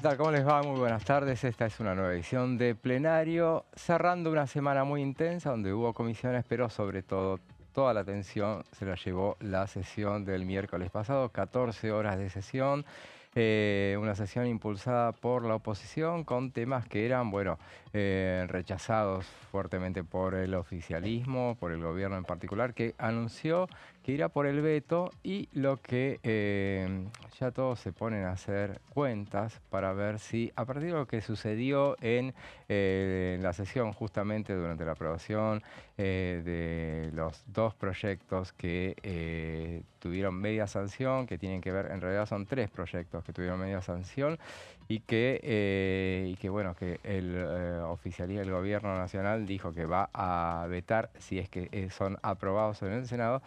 tal? ¿Cómo les va? Muy buenas tardes. Esta es una nueva edición de Plenario, cerrando una semana muy intensa donde hubo comisiones, pero sobre todo toda la atención se la llevó la sesión del miércoles pasado, 14 horas de sesión. Una sesión impulsada por la oposición con temas que eran, bueno, rechazados fuertemente por el oficialismo, por el gobierno en particular, que anunció que irá por el veto y lo que ya todos se ponen a hacer cuentas para ver si a partir de lo que sucedió en la sesión justamente durante la aprobación de los dos proyectos que tuvieron media sanción, que tienen que ver, en realidad son tres proyectos que tuvieron media sanción y que bueno, que el oficialía del gobierno nacional dijo que va a vetar si es que son aprobados en el Senado.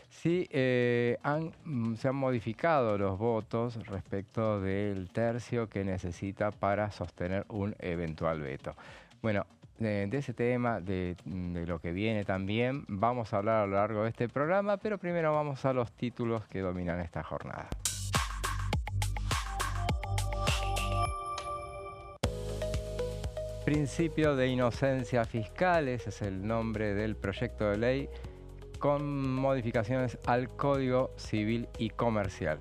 Sí, se han modificado los votos respecto del tercio que necesita para sostener un eventual veto. Bueno, de ese tema, de lo que viene también, vamos a hablar a lo largo de este programa, pero primero vamos a los títulos que dominan esta jornada. Principio de inocencia fiscal, ese es el nombre del proyecto de ley, con modificaciones al Código Civil y Comercial.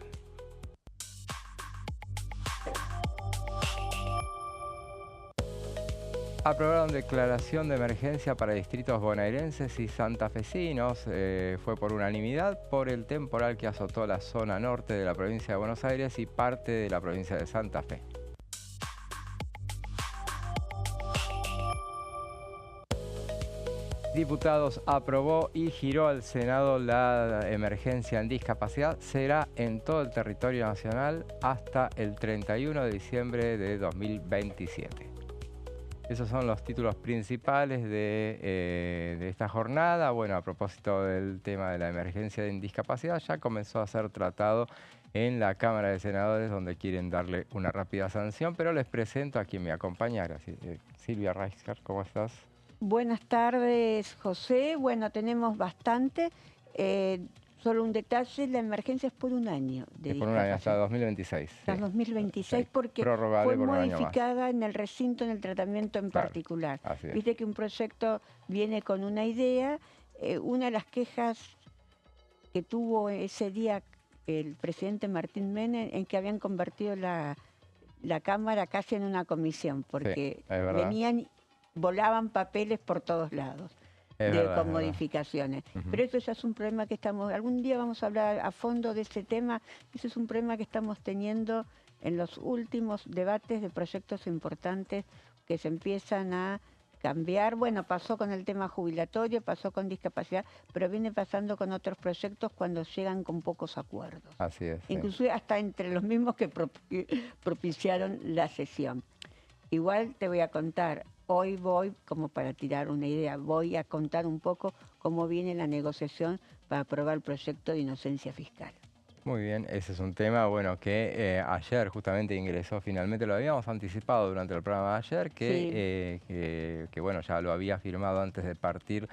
Aprobaron declaración de emergencia para distritos bonaerenses y santafesinos. Fue por unanimidad por el temporal que azotó la zona norte de la provincia de Buenos Aires y parte de la provincia de Santa Fe. Diputados aprobó y giró al Senado la emergencia en discapacidad. Será en todo el territorio nacional hasta el 31 de diciembre de 2027. Esos son los títulos principales de esta jornada. Bueno, a propósito del tema de la emergencia en discapacidad, ya comenzó a ser tratado en la Cámara de Senadores, donde quieren darle una rápida sanción, pero les presento a quien me acompaña. Silvia Reisker, ¿cómo estás? Buenas tardes, José. Bueno, tenemos bastante. Solo un detalle, la emergencia es por un año de Por un año, hasta 2026. Hasta Sí. 2026, Sí. porque Prorrogable fue por un año más. modificada en el recinto, en el tratamiento en Claro, particular. así es. Viste que un proyecto viene con una idea. Una de las quejas que tuvo ese día el presidente Martín Menem en que habían convertido la Cámara casi en una comisión, porque Sí, es verdad. venían, volaban papeles por todos lados. Con modificaciones. Pero eso ya es un problema que algún día vamos a hablar a fondo de ese tema. Ese es un problema que estamos teniendo en los últimos debates de proyectos importantes que se empiezan a cambiar. Bueno, pasó con el tema jubilatorio, pasó con discapacidad, pero viene pasando con otros proyectos cuando llegan con pocos acuerdos. Así es. Inclusive sí, hasta entre los mismos que propiciaron la sesión. Igual te voy a contar, hoy voy, como para tirar una idea, voy a contar un poco cómo viene la negociación para aprobar el proyecto de inocencia fiscal. Muy bien, ese es un tema, bueno, que ayer justamente ingresó finalmente, lo habíamos anticipado durante el programa de ayer, que bueno, ya lo había firmado antes de partir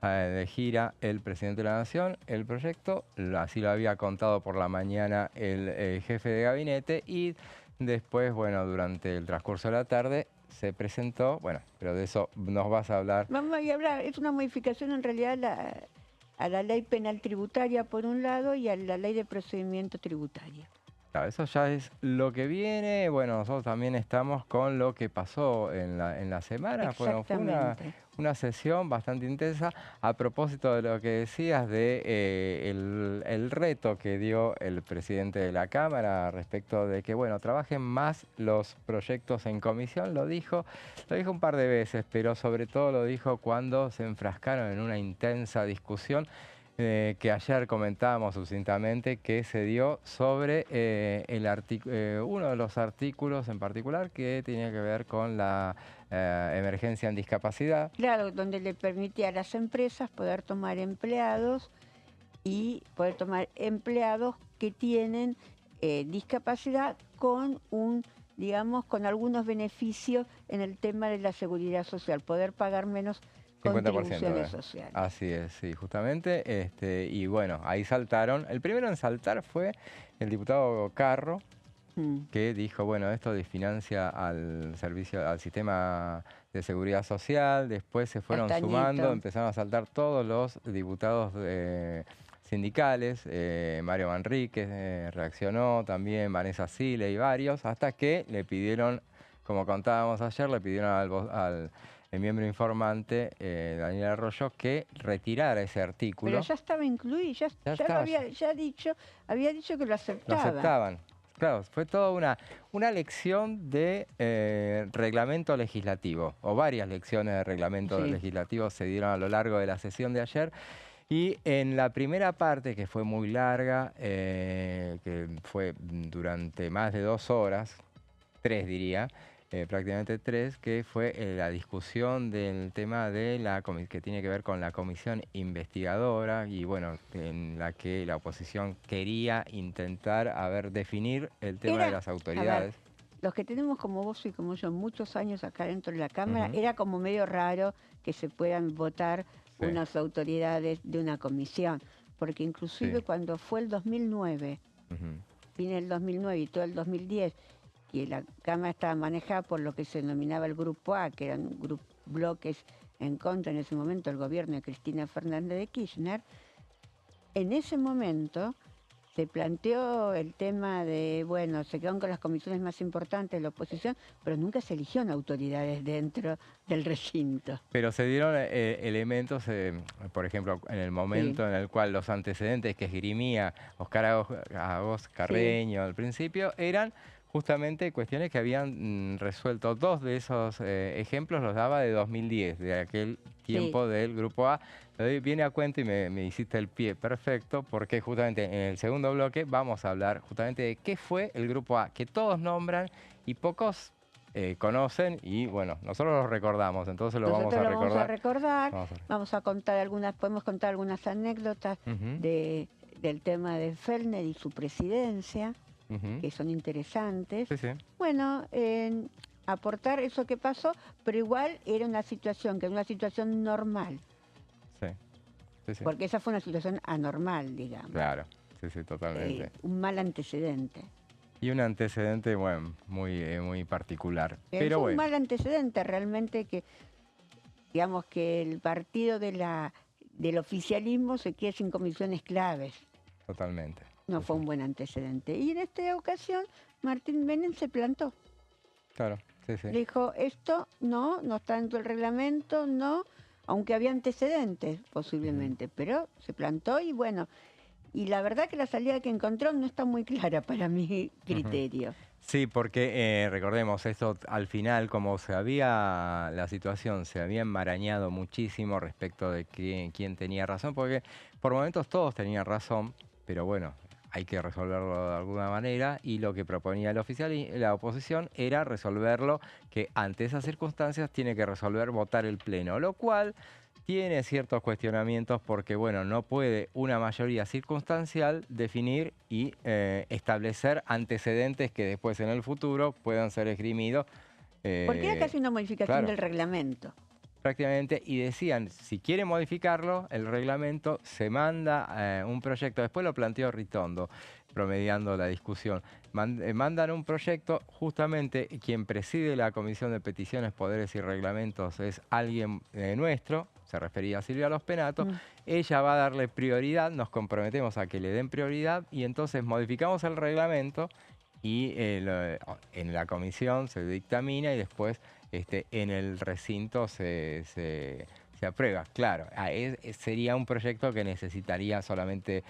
de gira el presidente de la Nación, el proyecto, así lo había contado por la mañana el jefe de gabinete y después, bueno, durante el transcurso de la tarde se presentó, bueno, pero de eso nos vas a hablar. Vamos a hablar, es una modificación en realidad a la ley penal tributaria por un lado y a la ley de procedimiento tributario. Claro, eso ya es lo que viene. Bueno, nosotros también estamos con lo que pasó en la semana. Bueno, fue una sesión bastante intensa. A propósito de lo que decías de el reto que dio el presidente de la Cámara respecto de que, bueno, trabajen más los proyectos en comisión, lo dijo un par de veces, pero sobre todo lo dijo cuando se enfrascaron en una intensa discusión que ayer comentábamos sucintamente que se dio sobre uno de los artículos en particular que tenía que ver con la emergencia en discapacidad. Claro, donde le permite a las empresas poder tomar empleados y poder tomar empleados que tienen discapacidad con digamos, con algunos beneficios en el tema de la seguridad social, poder pagar menos 50%, contribuciones sociales. Así es, sí, justamente. Y bueno, ahí saltaron. El primero en saltar fue el diputado Carro, que dijo, bueno, esto desfinancia al sistema de seguridad social. Después se fueron sumando, empezaron a saltar todos los diputados sindicales. Mario Manríquez reaccionó también, Vanessa Sile y varios, hasta que le pidieron, como contábamos ayer, le pidieron al el miembro informante, Daniel Arroyo, que retirara ese artículo. Pero ya estaba incluido, ya había dicho que lo aceptaba. Lo aceptaban. Claro, fue toda una lección de reglamento legislativo, o varias lecciones de reglamento legislativo se dieron a lo largo de la sesión de ayer. Y en la primera parte, que fue muy larga, que fue durante más de 2 horas, 3 diría, prácticamente 3, que fue la discusión del tema de que tiene que ver con la comisión investigadora y bueno, en la que la oposición quería intentar definir el tema de las autoridades. Los que tenemos como vos y como yo muchos años acá dentro de la Cámara, era como medio raro que se puedan votar unas autoridades de una comisión, porque inclusive cuando fue el 2009, vine el 2009 y todo el 2010, y la Cámara estaba manejada por lo que se denominaba el Grupo A, que eran bloques en contra en ese momento del gobierno de Cristina Fernández de Kirchner. En ese momento se planteó el tema de, bueno, se quedaron con las comisiones más importantes de la oposición, pero nunca se eligieron autoridades dentro del recinto. Pero se dieron elementos, por ejemplo, en el momento en el cual los antecedentes que esgrimía Oscar Agos Carreño al principio eran justamente cuestiones que habían resuelto. 2 de esos ejemplos los daba de 2010, de aquel tiempo del Grupo A. Viene a cuento y me hiciste el pie perfecto, porque justamente en el segundo bloque vamos a hablar justamente de qué fue el Grupo A, que todos nombran y pocos conocen, y bueno, nosotros lo recordamos, entonces vamos a recordar. Vamos a contar podemos contar algunas anécdotas del tema de Fellner y su presidencia, que son interesantes. Bueno, aportar eso que pasó, pero igual era una situación normal. Porque esa fue una situación anormal, digamos. Claro, sí, totalmente. Un mal antecedente. Y un antecedente, bueno, muy particular. Pero un mal antecedente realmente, que digamos que el partido del oficialismo se quede sin comisiones claves. Totalmente. No fue un buen antecedente. Y en esta ocasión Martín Menem se plantó. Claro, Le dijo, esto no está dentro del reglamento, no, aunque había antecedentes posiblemente, pero se plantó y bueno, y la verdad que la salida que encontró no está muy clara para mi criterio. Sí, porque recordemos, esto al final, como la situación se había enmarañado muchísimo respecto de quién tenía razón, porque por momentos todos tenían razón, pero bueno, hay que resolverlo de alguna manera, y lo que proponía la oposición era resolverlo, que ante esas circunstancias tiene que votar el Pleno, lo cual tiene ciertos cuestionamientos porque, bueno, no puede una mayoría circunstancial definir y establecer antecedentes que después en el futuro puedan ser esgrimidos. Porque era casi una modificación del reglamento. Prácticamente, y decían, si quieren modificarlo, el reglamento, se manda un proyecto, después lo planteó Ritondo, promediando la discusión, mandan un proyecto, justamente quien preside la Comisión de Peticiones, Poderes y Reglamentos es alguien nuestro, se refería a Silvia Los Penato, ella va a darle prioridad, nos comprometemos a que le den prioridad, y entonces modificamos el reglamento, y en la comisión se dictamina y después en el recinto se aprueba. Claro, sería un proyecto que necesitaría solamente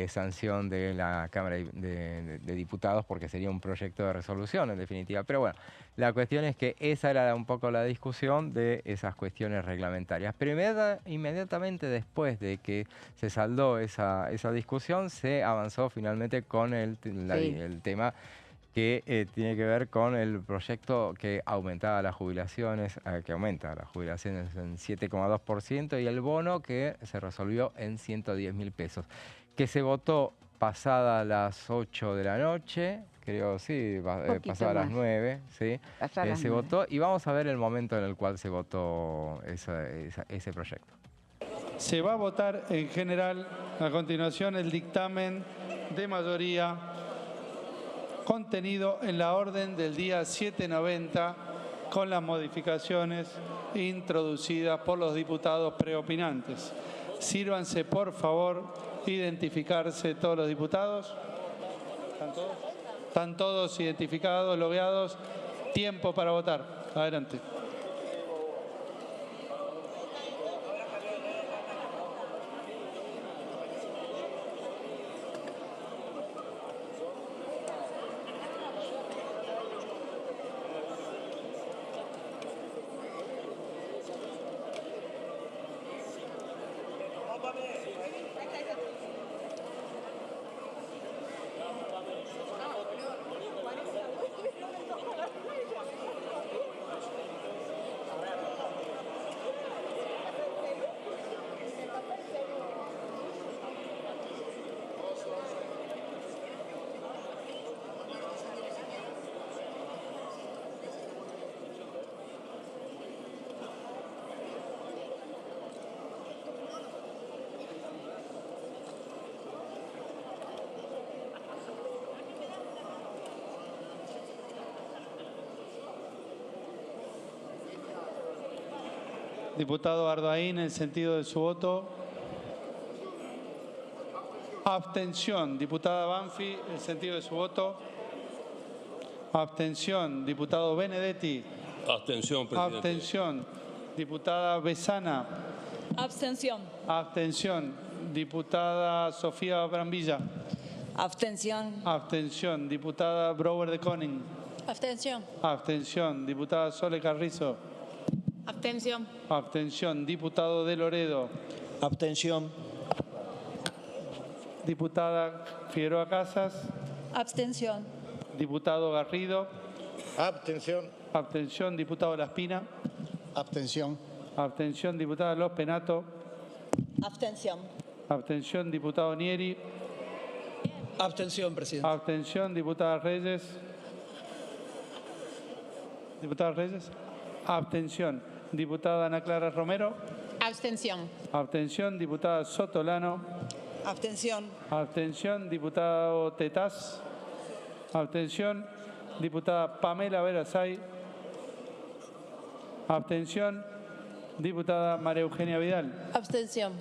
sanción de la Cámara de Diputados, porque sería un proyecto de resolución en definitiva. Pero bueno, la cuestión es que esa era un poco la discusión de esas cuestiones reglamentarias. Pero inmediatamente después de que se saldó esa discusión, se avanzó finalmente con el tema que tiene que ver con el proyecto que aumentaba las jubilaciones, que aumenta las jubilaciones en 7,2%, y el bono que se resolvió en 110.000 pesos, que se votó pasada las 8 de la noche, creo, sí, pasada las 9, ¿sí? Se votó, y vamos a ver el momento en el cual se votó ese proyecto. Se va a votar en general a continuación el dictamen de mayoría contenido en la orden del día 790 con las modificaciones introducidas por los diputados preopinantes. Sírvanse, por favor, identificarse todos los diputados. ¿Están todos? Están todos identificados, logueados. Tiempo para votar. Adelante. Diputado Ardoaín, en sentido de su voto. Abstención. Diputada Banfi, en sentido de su voto. Abstención. Diputado Benedetti. Abstención, presidente. Abstención. Diputada Besana. Abstención. Abstención. Diputada Sofía Brambilla. Abstención. Abstención. Diputada Brouwer de Koning. Abstención. Abstención. Diputada Sole Carrizo. Abstención. Abstención. Diputado de Loredo. Abstención. Diputada Figueroa Casas. Abstención. Diputado Garrido. Abstención. Abstención. Diputado Laspina. Abstención. Abstención. Diputada Los Penato. Abstención. Abstención. Diputado Nieri. Abstención, presidente. Abstención. Diputada Reyes. Diputada Reyes. Abstención. Diputada Ana Clara Romero. Abstención. Abstención. Diputada Sotolano. Abstención. Abstención. Diputado Tetaz. Abstención. Diputada Pamela Verasay. Abstención. Diputada María Eugenia Vidal. Abstención.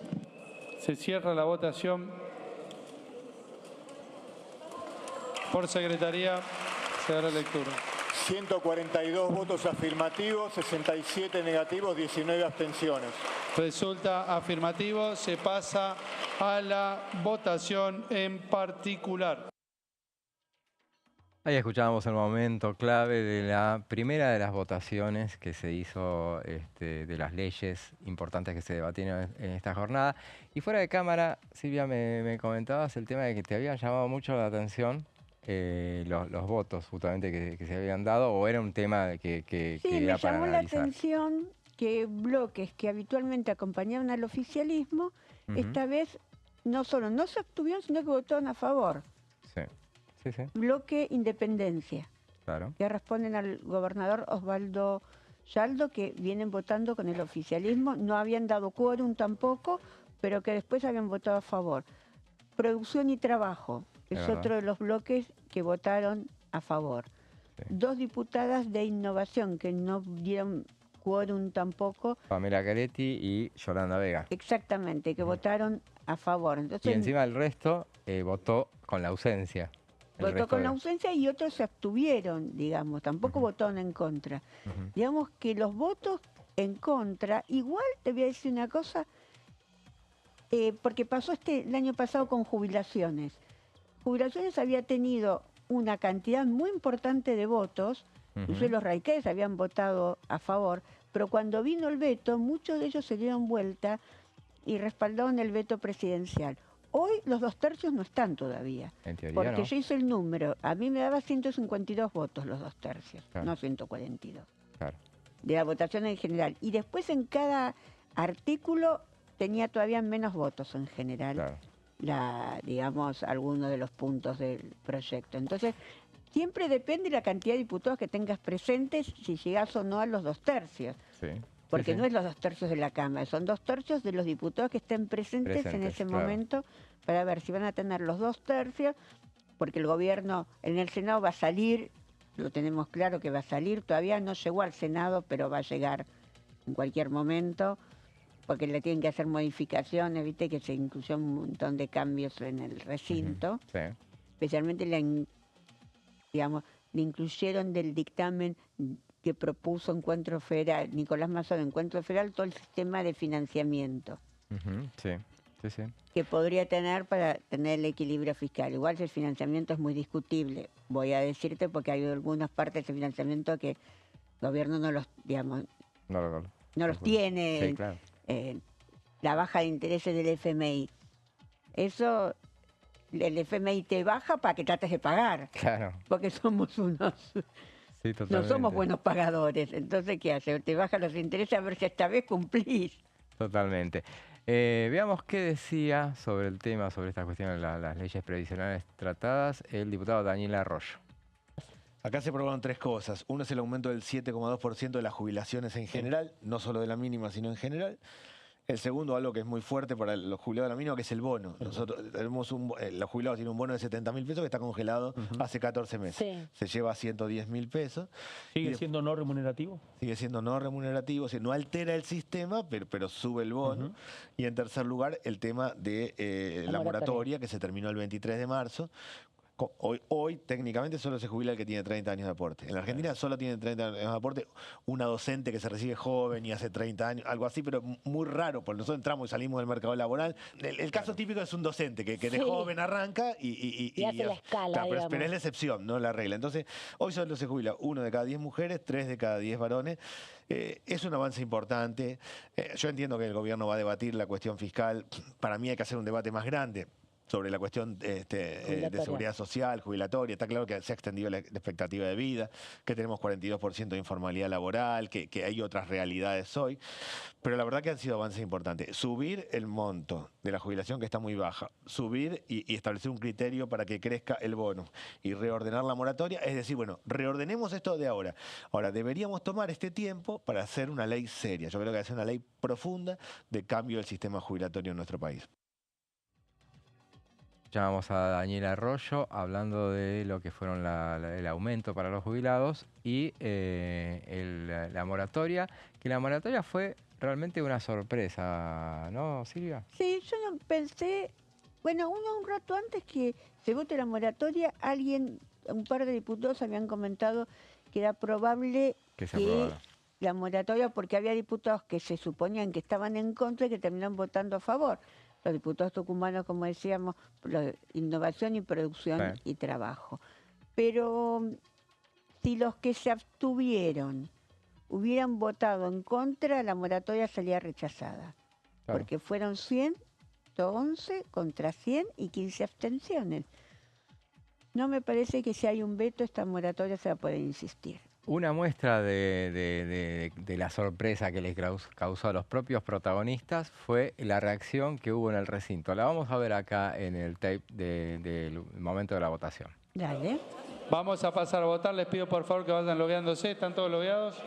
Se cierra la votación. Por secretaría se da la lectura. 142 votos afirmativos, 67 negativos, 19 abstenciones. Resulta afirmativo. Se pasa a la votación en particular. Ahí escuchábamos el momento clave de la primera de las votaciones que se hizo de las leyes importantes que se debatieron en esta jornada. Y fuera de cámara, Silvia, me comentabas el tema de que te habían llamado mucho la atención los votos justamente que se habían dado, o era un tema que era para analizar. Sí, me llamó la atención que bloques que habitualmente acompañaban al oficialismo, esta vez no solo no se abstuvieron, sino que votaron a favor. Sí. Sí, sí. Bloque Independencia, claro, que responden al gobernador Osvaldo Yaldo, que vienen votando con el oficialismo, no habían dado quórum tampoco, pero que después habían votado a favor. Producción y Trabajo es otro de los bloques que votaron a favor. Sí. Dos diputadas de Innovación que no dieron quórum tampoco. Pamela Caretti y Yolanda Vega. Exactamente, que votaron a favor. Entonces, y encima el resto votó con la ausencia. Votó con la ausencia y otros se abstuvieron, digamos, tampoco votaron en contra. Digamos que los votos en contra, igual te voy a decir una cosa, porque pasó el año pasado con jubilaciones. Jubilaciones había tenido una cantidad muy importante de votos, incluso los radicales habían votado a favor, pero cuando vino el veto, muchos de ellos se dieron vuelta y respaldaron el veto presidencial. Hoy los 2/3 no están todavía, en teoría, porque no. yo hice el número, a mí me daba 152 votos los 2/3, claro, no 142, claro, de la votación en general. Y después en cada artículo tenía todavía menos votos en general, claro, digamos, algunos de los puntos del proyecto. Entonces, siempre depende de la cantidad de diputados que tengas presentes, si llegás o no a los 2/3. Sí. Porque sí, no es los 2/3 de la Cámara, son 2/3 de los diputados que estén presentes en ese momento, para ver si van a tener los 2/3, porque el gobierno en el Senado va a salir, lo tenemos claro que va a salir, todavía no llegó al Senado, pero va a llegar en cualquier momento, porque le tienen que hacer modificaciones, viste que se incluyó un montón de cambios en el recinto, Sí. especialmente digamos, le incluyeron del dictamen que propuso Encuentro Federal, Nicolás Mazzo de Encuentro Federal, todo el sistema de financiamiento Sí, sí, sí. que podría tener para tener el equilibrio fiscal. Igual el financiamiento es muy discutible, voy a decirte, porque hay algunas partes del financiamiento que el gobierno no los, digamos, no los tiene. Sí, claro. La baja de intereses del FMI. Eso, el FMI te baja para que trates de pagar. Claro. Porque somos unos... Sí, no totalmente. somos buenos pagadores. Entonces, ¿qué hace? Te baja los intereses a ver si esta vez cumplís. Totalmente. Veamos qué decía sobre el tema, sobre esta cuestión de las leyes previsionales tratadas, el diputado Daniel Arroyo. Acá se aprobaron 3 cosas. Uno es el aumento del 7,2% de las jubilaciones en general, no solo de la mínima, sino en general. El segundo, algo que es muy fuerte para los jubilados de la mínima, que es el bono. Nosotros tenemos los jubilados tienen un bono de 70.000 pesos que está congelado hace 14 meses. Sí. Se lleva a 110.000 pesos. ¿Sigue siendo no remunerativo? Sigue siendo no remunerativo, o sea, no altera el sistema, pero sube el bono. Y en tercer lugar, el tema de la moratoria, que se terminó el 23 de marzo. Hoy, técnicamente, solo se jubila el que tiene 30 años de aporte. En la Argentina solo tiene 30 años de aporte una docente que se recibe joven y hace 30 años, algo así, pero muy raro, porque nosotros entramos y salimos del mercado laboral. El caso típico es un docente que de joven arranca y hace la escala, pero es la excepción, no la regla. Entonces, hoy solo se jubila 1 de cada 10 mujeres, 3 de cada 10 varones. Es un avance importante. Yo entiendo que el gobierno va a debatir la cuestión fiscal. Para mí hay que hacer un debate más grande sobre la cuestión de seguridad social, jubilatoria. Está claro que se ha extendido la expectativa de vida, que tenemos 42% de informalidad laboral, que hay otras realidades hoy. Pero la verdad que han sido avances importantes. Subir el monto de la jubilación, que está muy baja, subir y establecer un criterio para que crezca el bono y reordenar la moratoria, es decir, bueno, reordenemos esto de ahora. Ahora, deberíamos tomar este tiempo para hacer una ley seria. Yo creo que hay que hacer una ley profunda de cambio del sistema jubilatorio en nuestro país. Llamamos a Daniel Arroyo hablando de lo que fueron el aumento para los jubilados y la moratoria, que la moratoria fue realmente una sorpresa, ¿no, Silvia? Sí, yo no pensé, bueno, un rato antes que se vote la moratoria, un par de diputados habían comentado que era probable que la moratoria, porque había diputados que se suponían que estaban en contra y que terminaron votando a favor. Los diputados tucumanos, como decíamos, innovación y producción y trabajo. Pero si los que se abstuvieron hubieran votado en contra, la moratoria salía rechazada. Claro. Porque fueron 111 contra 100 y 15 abstenciones. No me parece que si hay un veto, esta moratoria se va a poder insistir. Una muestra de la sorpresa que les causó a los propios protagonistas fue la reacción que hubo en el recinto. La vamos a ver acá en el tape del momento de la votación. Dale. Vamos a pasar a votar. Les pido por favor que vayan logueándose. ¿Están todos logueados?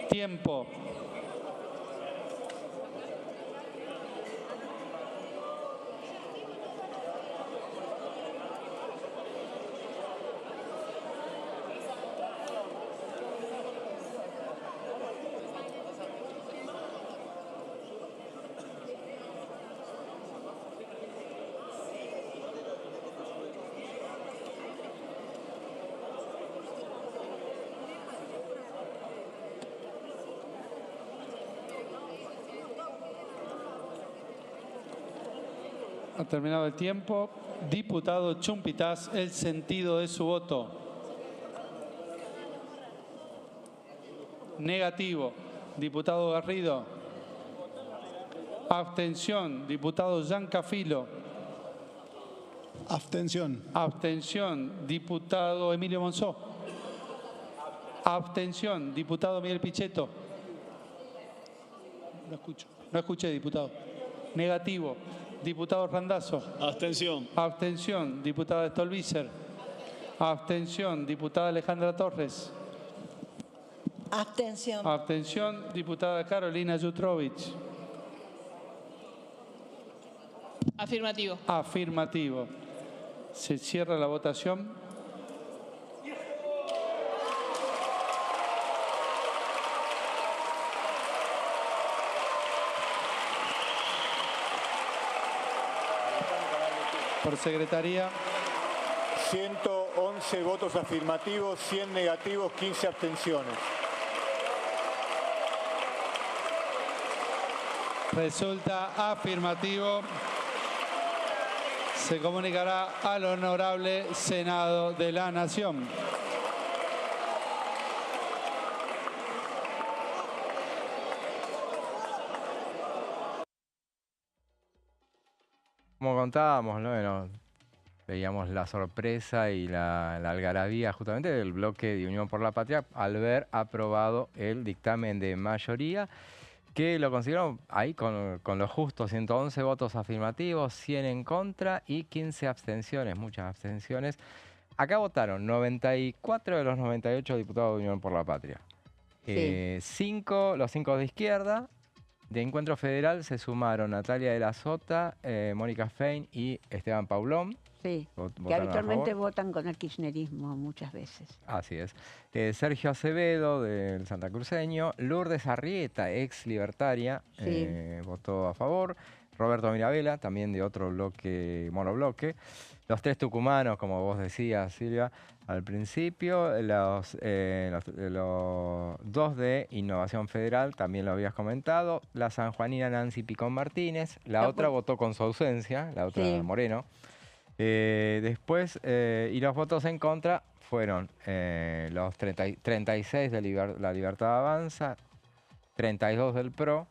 Tiempo. Ha terminado el tiempo. Diputado Chumpitaz, el sentido de su voto. Negativo. Diputado Garrido. Abstención. Diputado Giancafilo. Abstención. Abstención. Diputado Emilio Monzó. Abstención. Diputado Miguel Pichetto. No escucho. No escuché, diputado. Negativo. Diputado Randazzo. Abstención. Abstención. Diputada Stolbizer. Abstención. Diputada Alejandra Torres. Abstención. Abstención. Diputada Carolina Jutrovich. Afirmativo. Afirmativo. Se cierra la votación. Por secretaría. 111 votos afirmativos, 100 negativos, 15 abstenciones. Resulta afirmativo. Se comunicará al Honorable Senado de la Nación. Como contábamos, ¿no? Bueno, veíamos la sorpresa y la algarabía justamente del bloque de Unión por la Patria al ver aprobado el dictamen de mayoría, que lo consiguieron ahí con lo justo, 111 votos afirmativos, 100 en contra y 15 abstenciones, muchas abstenciones. Acá votaron 94 de los 98 diputados de Unión por la Patria. Sí. Los 5 de izquierda. De Encuentro Federal se sumaron Natalia de la Sota, Mónica Fein y Esteban Paulón. Sí, que habitualmente votan con el kirchnerismo muchas veces. Así es. Sergio Acevedo, del santacruceño. Lourdes Arrieta, ex libertaria, sí, votó a favor. Roberto Mirabella, también de otro bloque, monobloque. Los 3 tucumanos, como vos decías, Silvia, al principio. Los 2 de Innovación Federal, también lo habías comentado. La sanjuanina Nancy Picón Martínez. La otra votó con su ausencia, la otra sí, Moreno. Después, y los votos en contra fueron los 36 de La Libertad Avanza, 32 del PRO,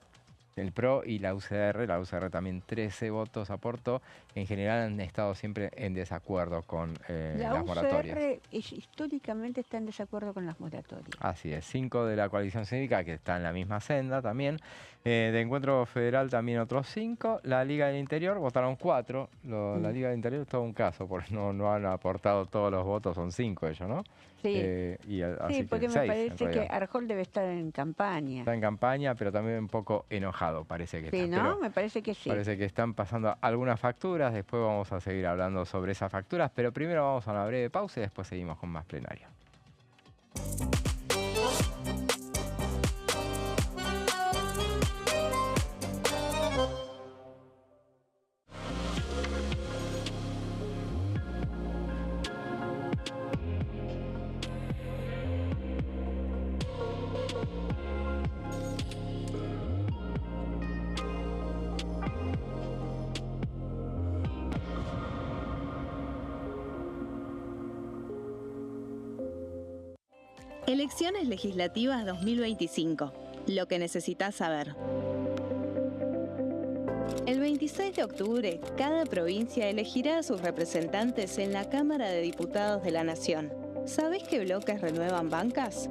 el PRO y la UCR también 13 votos aportó. En general han estado siempre en desacuerdo con las moratorias. La UCR históricamente está en desacuerdo con las moratorias. Así es, 5 de la coalición cívica, que está en la misma senda también. De Encuentro Federal también otros 5. La Liga del Interior votaron 4. La Liga del Interior es todo un caso, porque no han aportado todos los votos, son 5 ellos, ¿no? Sí, así porque que me parece que Arjol debe estar en campaña. Está en campaña, pero también un poco enojado, parece que sí, está. ¿no? Pero me parece que sí. Parece que están pasando algunas facturas, después vamos a seguir hablando sobre esas facturas, pero primero vamos a una breve pausa y después seguimos con más plenario. Elecciones legislativas 2025. Lo que necesitas saber. El 26 de octubre, cada provincia elegirá a sus representantes en la Cámara de Diputados de la Nación. ¿Sabés qué bloques renuevan bancas?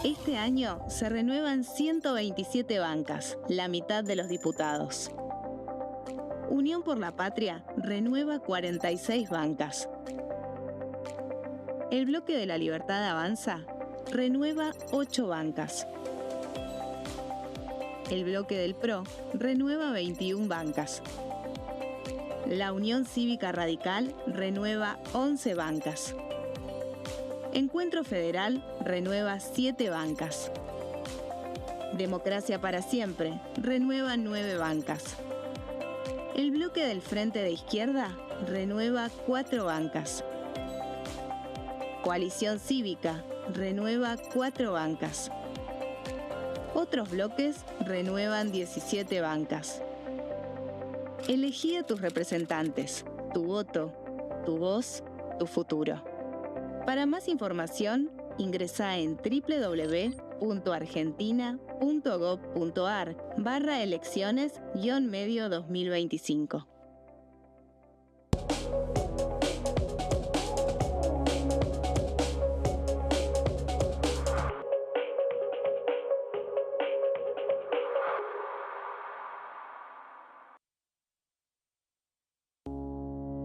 Este año se renuevan 127 bancas, la mitad de los diputados. Unión por la Patria renueva 46 bancas. El bloque de la Libertad Avanza renueva 8 bancas. El bloque del PRO renueva 21 bancas. La Unión Cívica Radical renueva 11 bancas. Encuentro Federal renueva 7 bancas. Democracia para Siempre renueva 9 bancas. El bloque del Frente de Izquierda renueva 4 bancas. Coalición Cívica renueva 4 bancas. Otros bloques renuevan 17 bancas. Elegí a tus representantes, tu voto, tu voz, tu futuro. Para más información, ingresá en www.argentina.gov.ar/elecciones-medio 2025.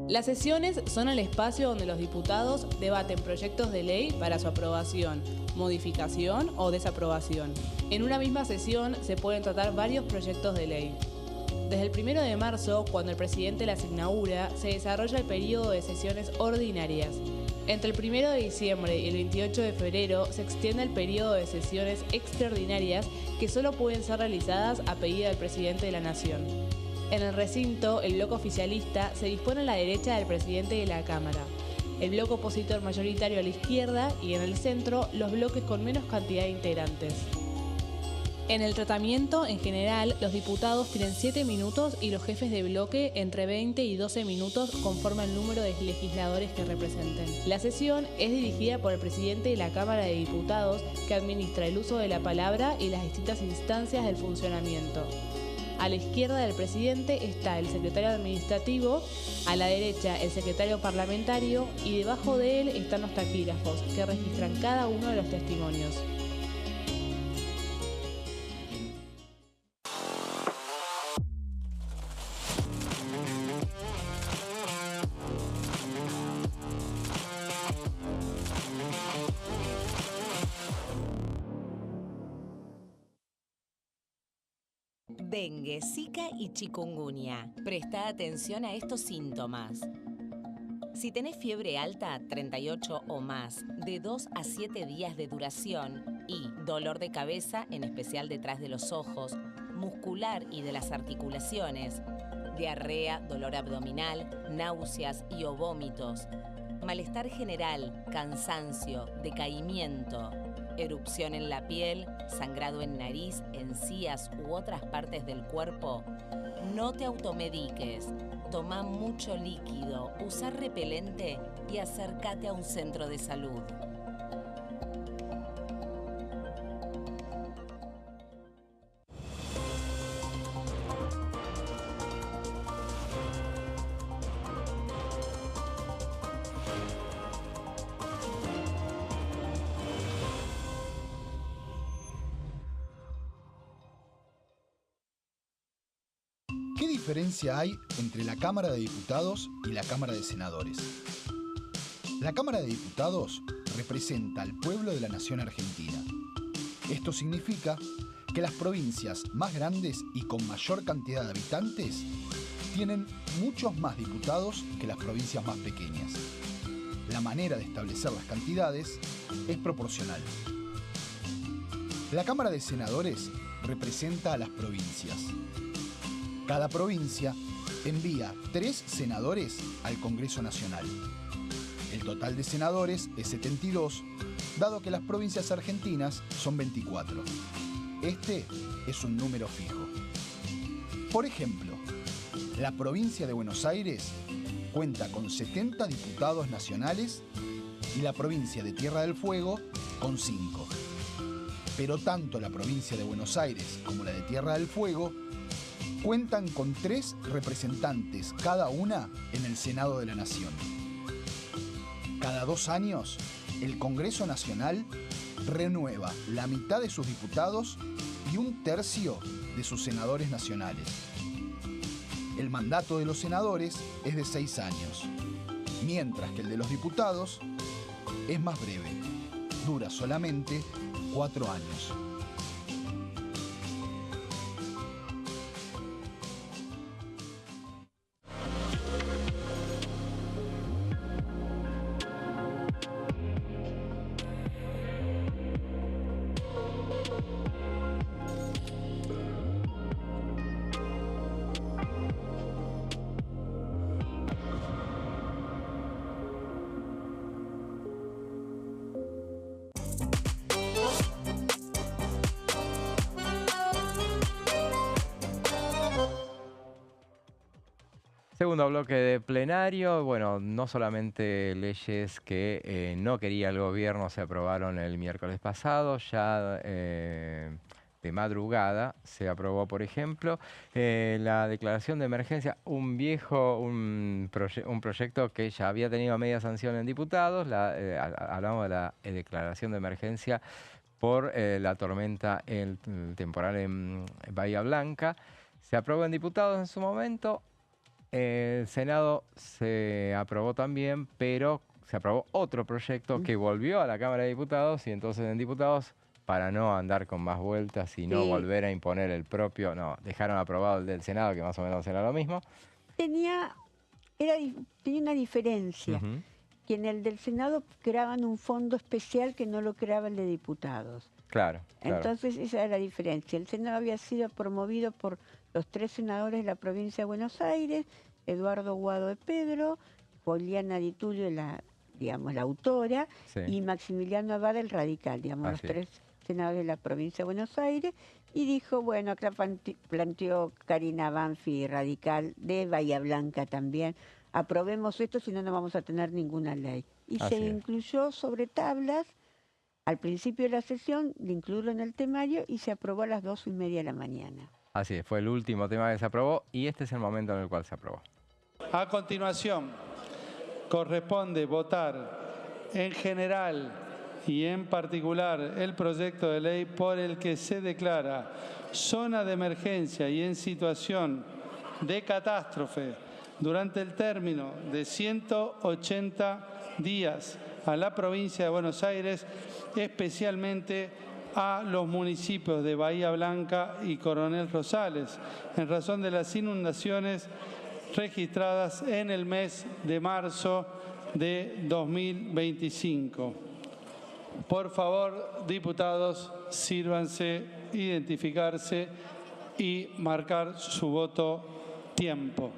Las sesiones son el espacio donde los diputados debaten proyectos de ley para su aprobación, modificación o desaprobación. En una misma sesión se pueden tratar varios proyectos de ley. Desde el 1 de marzo, cuando el presidente las inaugura, se desarrolla el periodo de sesiones ordinarias. Entre el 1 de diciembre y el 28 de febrero se extiende el periodo de sesiones extraordinarias que solo pueden ser realizadas a pedido del presidente de la Nación. En el recinto, el bloque oficialista se dispone a la derecha del presidente de la Cámara, el bloque opositor mayoritario a la izquierda y en el centro los bloques con menos cantidad de integrantes. En el tratamiento, en general, los diputados tienen 7 minutos y los jefes de bloque entre 20 y 12 minutos conforme al número de legisladores que representen. La sesión es dirigida por el presidente de la Cámara de Diputados, que administra el uso de la palabra y las distintas instancias del funcionamiento. A la izquierda del presidente está el secretario administrativo, a la derecha el secretario parlamentario y debajo de él están los taquígrafos, que registran cada uno de los testimonios. Dengue, Zika y chikungunya. Presta atención a estos síntomas. Si tenés fiebre alta, 38 o más, de 2 a 7 días de duración y dolor de cabeza, en especial detrás de los ojos, muscular y de las articulaciones, diarrea, dolor abdominal, náuseas y o vómitos, malestar general, cansancio, decaimiento, erupción en la piel, sangrado en nariz, encías u otras partes del cuerpo, no te automediques. Toma mucho líquido, usa repelente y acércate a un centro de salud. ¿Qué diferencia hay entre la Cámara de Diputados y la Cámara de Senadores? La Cámara de Diputados representa al pueblo de la nación argentina. Esto significa que las provincias más grandes y con mayor cantidad de habitantes tienen muchos más diputados que las provincias más pequeñas. La manera de establecer las cantidades es proporcional. La Cámara de Senadores representa a las provincias. Cada provincia envía 3 senadores al Congreso Nacional. El total de senadores es 72, dado que las provincias argentinas son 24. Este es un número fijo. Por ejemplo, la provincia de Buenos Aires cuenta con 70 diputados nacionales y la provincia de Tierra del Fuego con 5. Pero tanto la provincia de Buenos Aires como la de Tierra del Fuego cuentan con 3 representantes cada una en el Senado de la Nación. Cada 2 años, el Congreso Nacional renueva la mitad de sus diputados y 1/3 de sus senadores nacionales. El mandato de los senadores es de 6 años, mientras que el de los diputados es más breve, dura solamente 4 años. Segundo bloque de plenario. Bueno, no solamente leyes que no quería el gobierno se aprobaron el miércoles pasado, ya de madrugada se aprobó, por ejemplo, la declaración de emergencia, un proyecto que ya había tenido media sanción en diputados. Hablamos de la declaración de emergencia por la tormenta, el temporal en Bahía Blanca. Se aprobó en diputados en su momento. El Senado se aprobó también, pero se aprobó otro proyecto que volvió a la Cámara de Diputados y entonces en diputados para no andar con más vueltas y no volver a imponer el propio. No, dejaron aprobado el del Senado, que más o menos era lo mismo. Tenía una diferencia, que en el del Senado creaban un fondo especial que no lo creaba el de diputados. Claro. Entonces esa era la diferencia. El Senado había sido promovido por los 3 senadores de la provincia de Buenos Aires, Eduardo Guado de Pedro, Juliana Di Tulio, la autora, y Maximiliano Abad, el radical, los 3 senadores de la provincia de Buenos Aires, y dijo, bueno, acá planteó Karina Banfi, radical, de Bahía Blanca también, aprobemos esto, si no, no vamos a tener ninguna ley. Y se incluyó sobre tablas, al principio de la sesión, de incluirlo en el temario, y se aprobó a las 2:30 de la mañana. Así es, fue el último tema que se aprobó, y este es el momento en el cual se aprobó. A continuación, corresponde votar en general y en particular el proyecto de ley por el que se declara zona de emergencia y en situación de catástrofe durante el término de 180 días a la provincia de Buenos Aires, especialmente a los municipios de Bahía Blanca y Coronel Rosales, en razón de las inundaciones registradas en el mes de marzo de 2025. Por favor, diputados, sírvanse, identificarse y marcar su voto tiempo.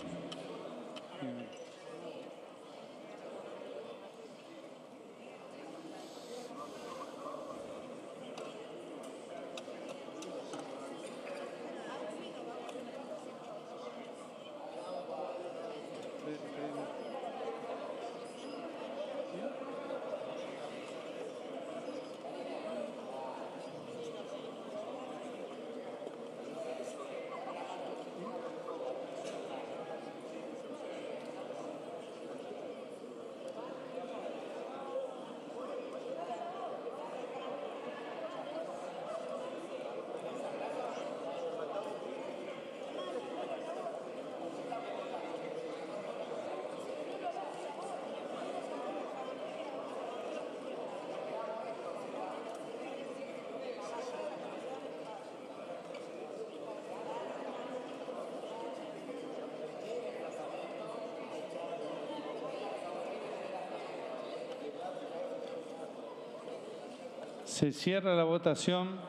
Se cierra la votación.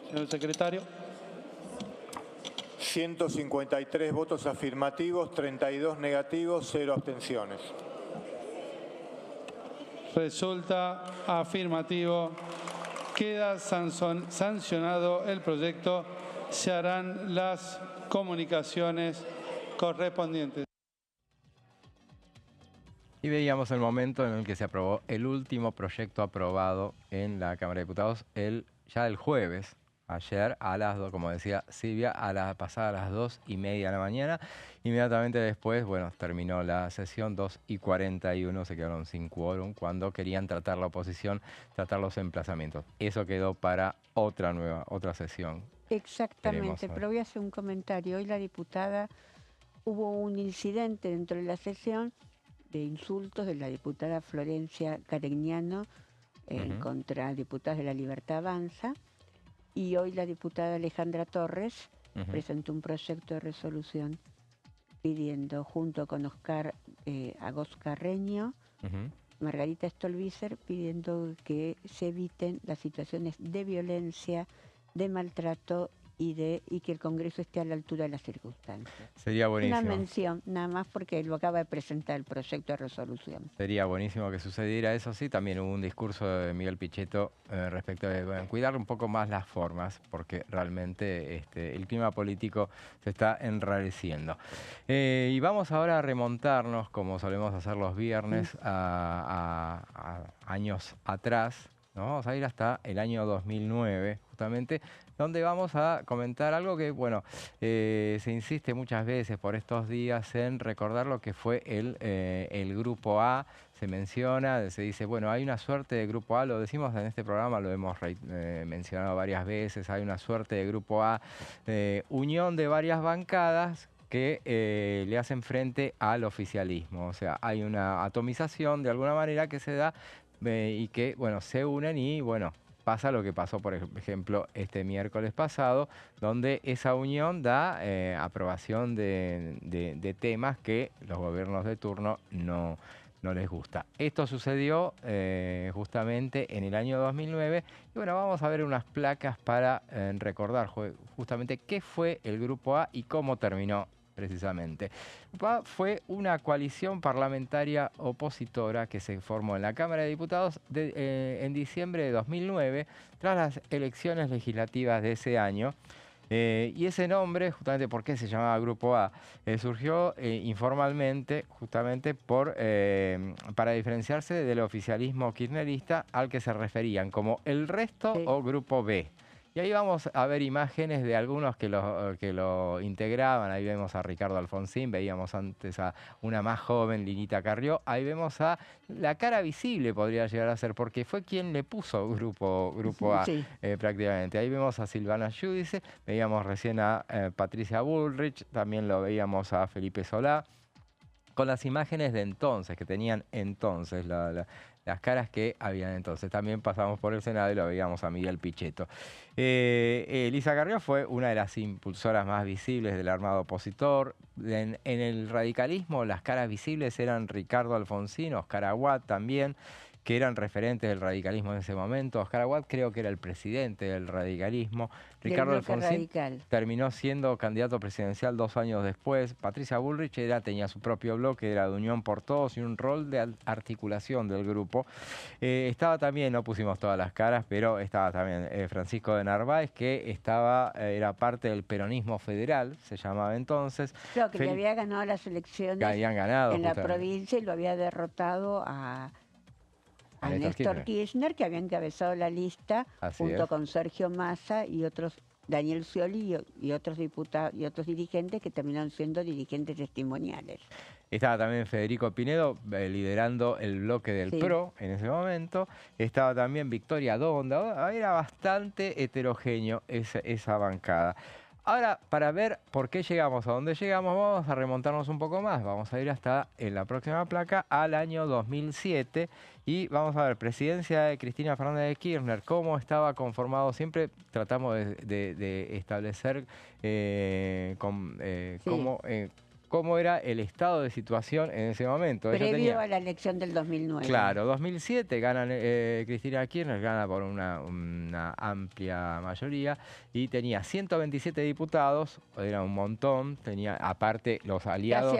Señor secretario. 153 votos afirmativos, 32 negativos, 0 abstenciones. Resulta afirmativo. Queda sancionado el proyecto. Se harán las comunicaciones correspondientes. Y veíamos el momento en el que se aprobó el último proyecto aprobado en la Cámara de Diputados ya el jueves, ayer a las 2, como decía Silvia, pasadas las 2:30 de la mañana. Inmediatamente después, bueno, terminó la sesión, 2:41, se quedaron sin quórum cuando querían tratar la oposición, tratar los emplazamientos. Eso quedó para otra sesión. Exactamente, pero voy a hacer un comentario. Hoy la diputada, hubo un incidente dentro de la sesión de insultos de la diputada Florencia Carignano contra diputados de La Libertad Avanza, y hoy la diputada Alejandra Torres presentó un proyecto de resolución pidiendo, junto con Oscar Agos Carreño, Margarita Stolbizer, pidiendo que se eviten las situaciones de violencia, de maltrato y que el Congreso esté a la altura de las circunstancias. Sería buenísimo. Una mención, nada más porque lo acaba de presentar el proyecto de resolución. Sería buenísimo que sucediera eso, sí. También hubo un discurso de Miguel Pichetto respecto de cuidar un poco más las formas, porque realmente el clima político se está enrareciendo. Y vamos ahora a remontarnos, como solemos hacer los viernes, a años atrás, ¿no? Vamos a ir hasta el año 2009, justamente, donde vamos a comentar algo que, bueno, se insiste muchas veces por estos días en recordar lo que fue el Grupo A. Se menciona, se dice, bueno, hay una suerte de Grupo A, lo decimos en este programa, lo hemos mencionado varias veces, hay una suerte de Grupo A, unión de varias bancadas que le hacen frente al oficialismo. O sea, hay una atomización de alguna manera que se da y que, bueno, se unen y, bueno, pasa lo que pasó, por ejemplo, este miércoles pasado, donde esa unión da aprobación de temas que los gobiernos de turno no les gusta. Esto sucedió justamente en el año 2009. Y bueno, vamos a ver unas placas para recordar justamente qué fue el Grupo A y cómo terminó precisamente. El Grupo A fue una coalición parlamentaria opositora que se formó en la Cámara de Diputados en diciembre de 2009, tras las elecciones legislativas de ese año. Y ese nombre, justamente porque se llamaba Grupo A, surgió informalmente justamente para diferenciarse del oficialismo kirchnerista al que se referían como el resto o Grupo B. Y ahí vamos a ver imágenes de algunos que lo integraban. Ahí vemos a Ricardo Alfonsín, veíamos antes a una más joven, Linita Carrió. Ahí vemos a la cara visible, podría llegar a ser, porque fue quien le puso Grupo A prácticamente. Ahí vemos a Silvana Giudice, veíamos recién a Patricia Bullrich, también lo veíamos a Felipe Solá, con las imágenes de entonces, que tenían entonces las caras que habían entonces. También pasamos por el Senado y lo veíamos a Miguel Pichetto. Elisa Carrió fue una de las impulsoras más visibles del armado opositor. En el radicalismo las caras visibles eran Ricardo Alfonsín, Oscar Aguad también, que eran referentes del radicalismo en ese momento. Oscar Aguad creo que era el presidente del radicalismo. Ricardo Alfonsín terminó siendo candidato presidencial 2 años después. Patricia Bullrich tenía su propio bloque, era de Unión por Todos y un rol de articulación del grupo. Estaba también, no pusimos todas las caras, pero estaba también Francisco de Narváez, que era parte del peronismo federal, se llamaba entonces. Claro, que le había ganado las elecciones que habían ganado, en la provincia y lo había derrotado a Néstor Kirchner, que había encabezado la lista junto con Sergio Massa y otros, Daniel Scioli y otros diputados y otros dirigentes que terminaron siendo dirigentes testimoniales. Estaba también Federico Pinedo liderando el bloque del PRO en ese momento. Estaba también Victoria Donda. Era bastante heterogéneo esa bancada. Ahora, para ver por qué llegamos a donde llegamos, vamos a remontarnos un poco más. Vamos a ir hasta, en la próxima placa, al año 2007. Y vamos a ver, presidencia de Cristina Fernández de Kirchner, cómo estaba conformado. Siempre tratamos de establecer cómo era el estado de situación en ese momento. Previo a la elección del 2009. Claro, 2007 gana Cristina Kirchner, gana por una amplia mayoría y tenía 127 diputados, era un montón, tenía aparte los aliados,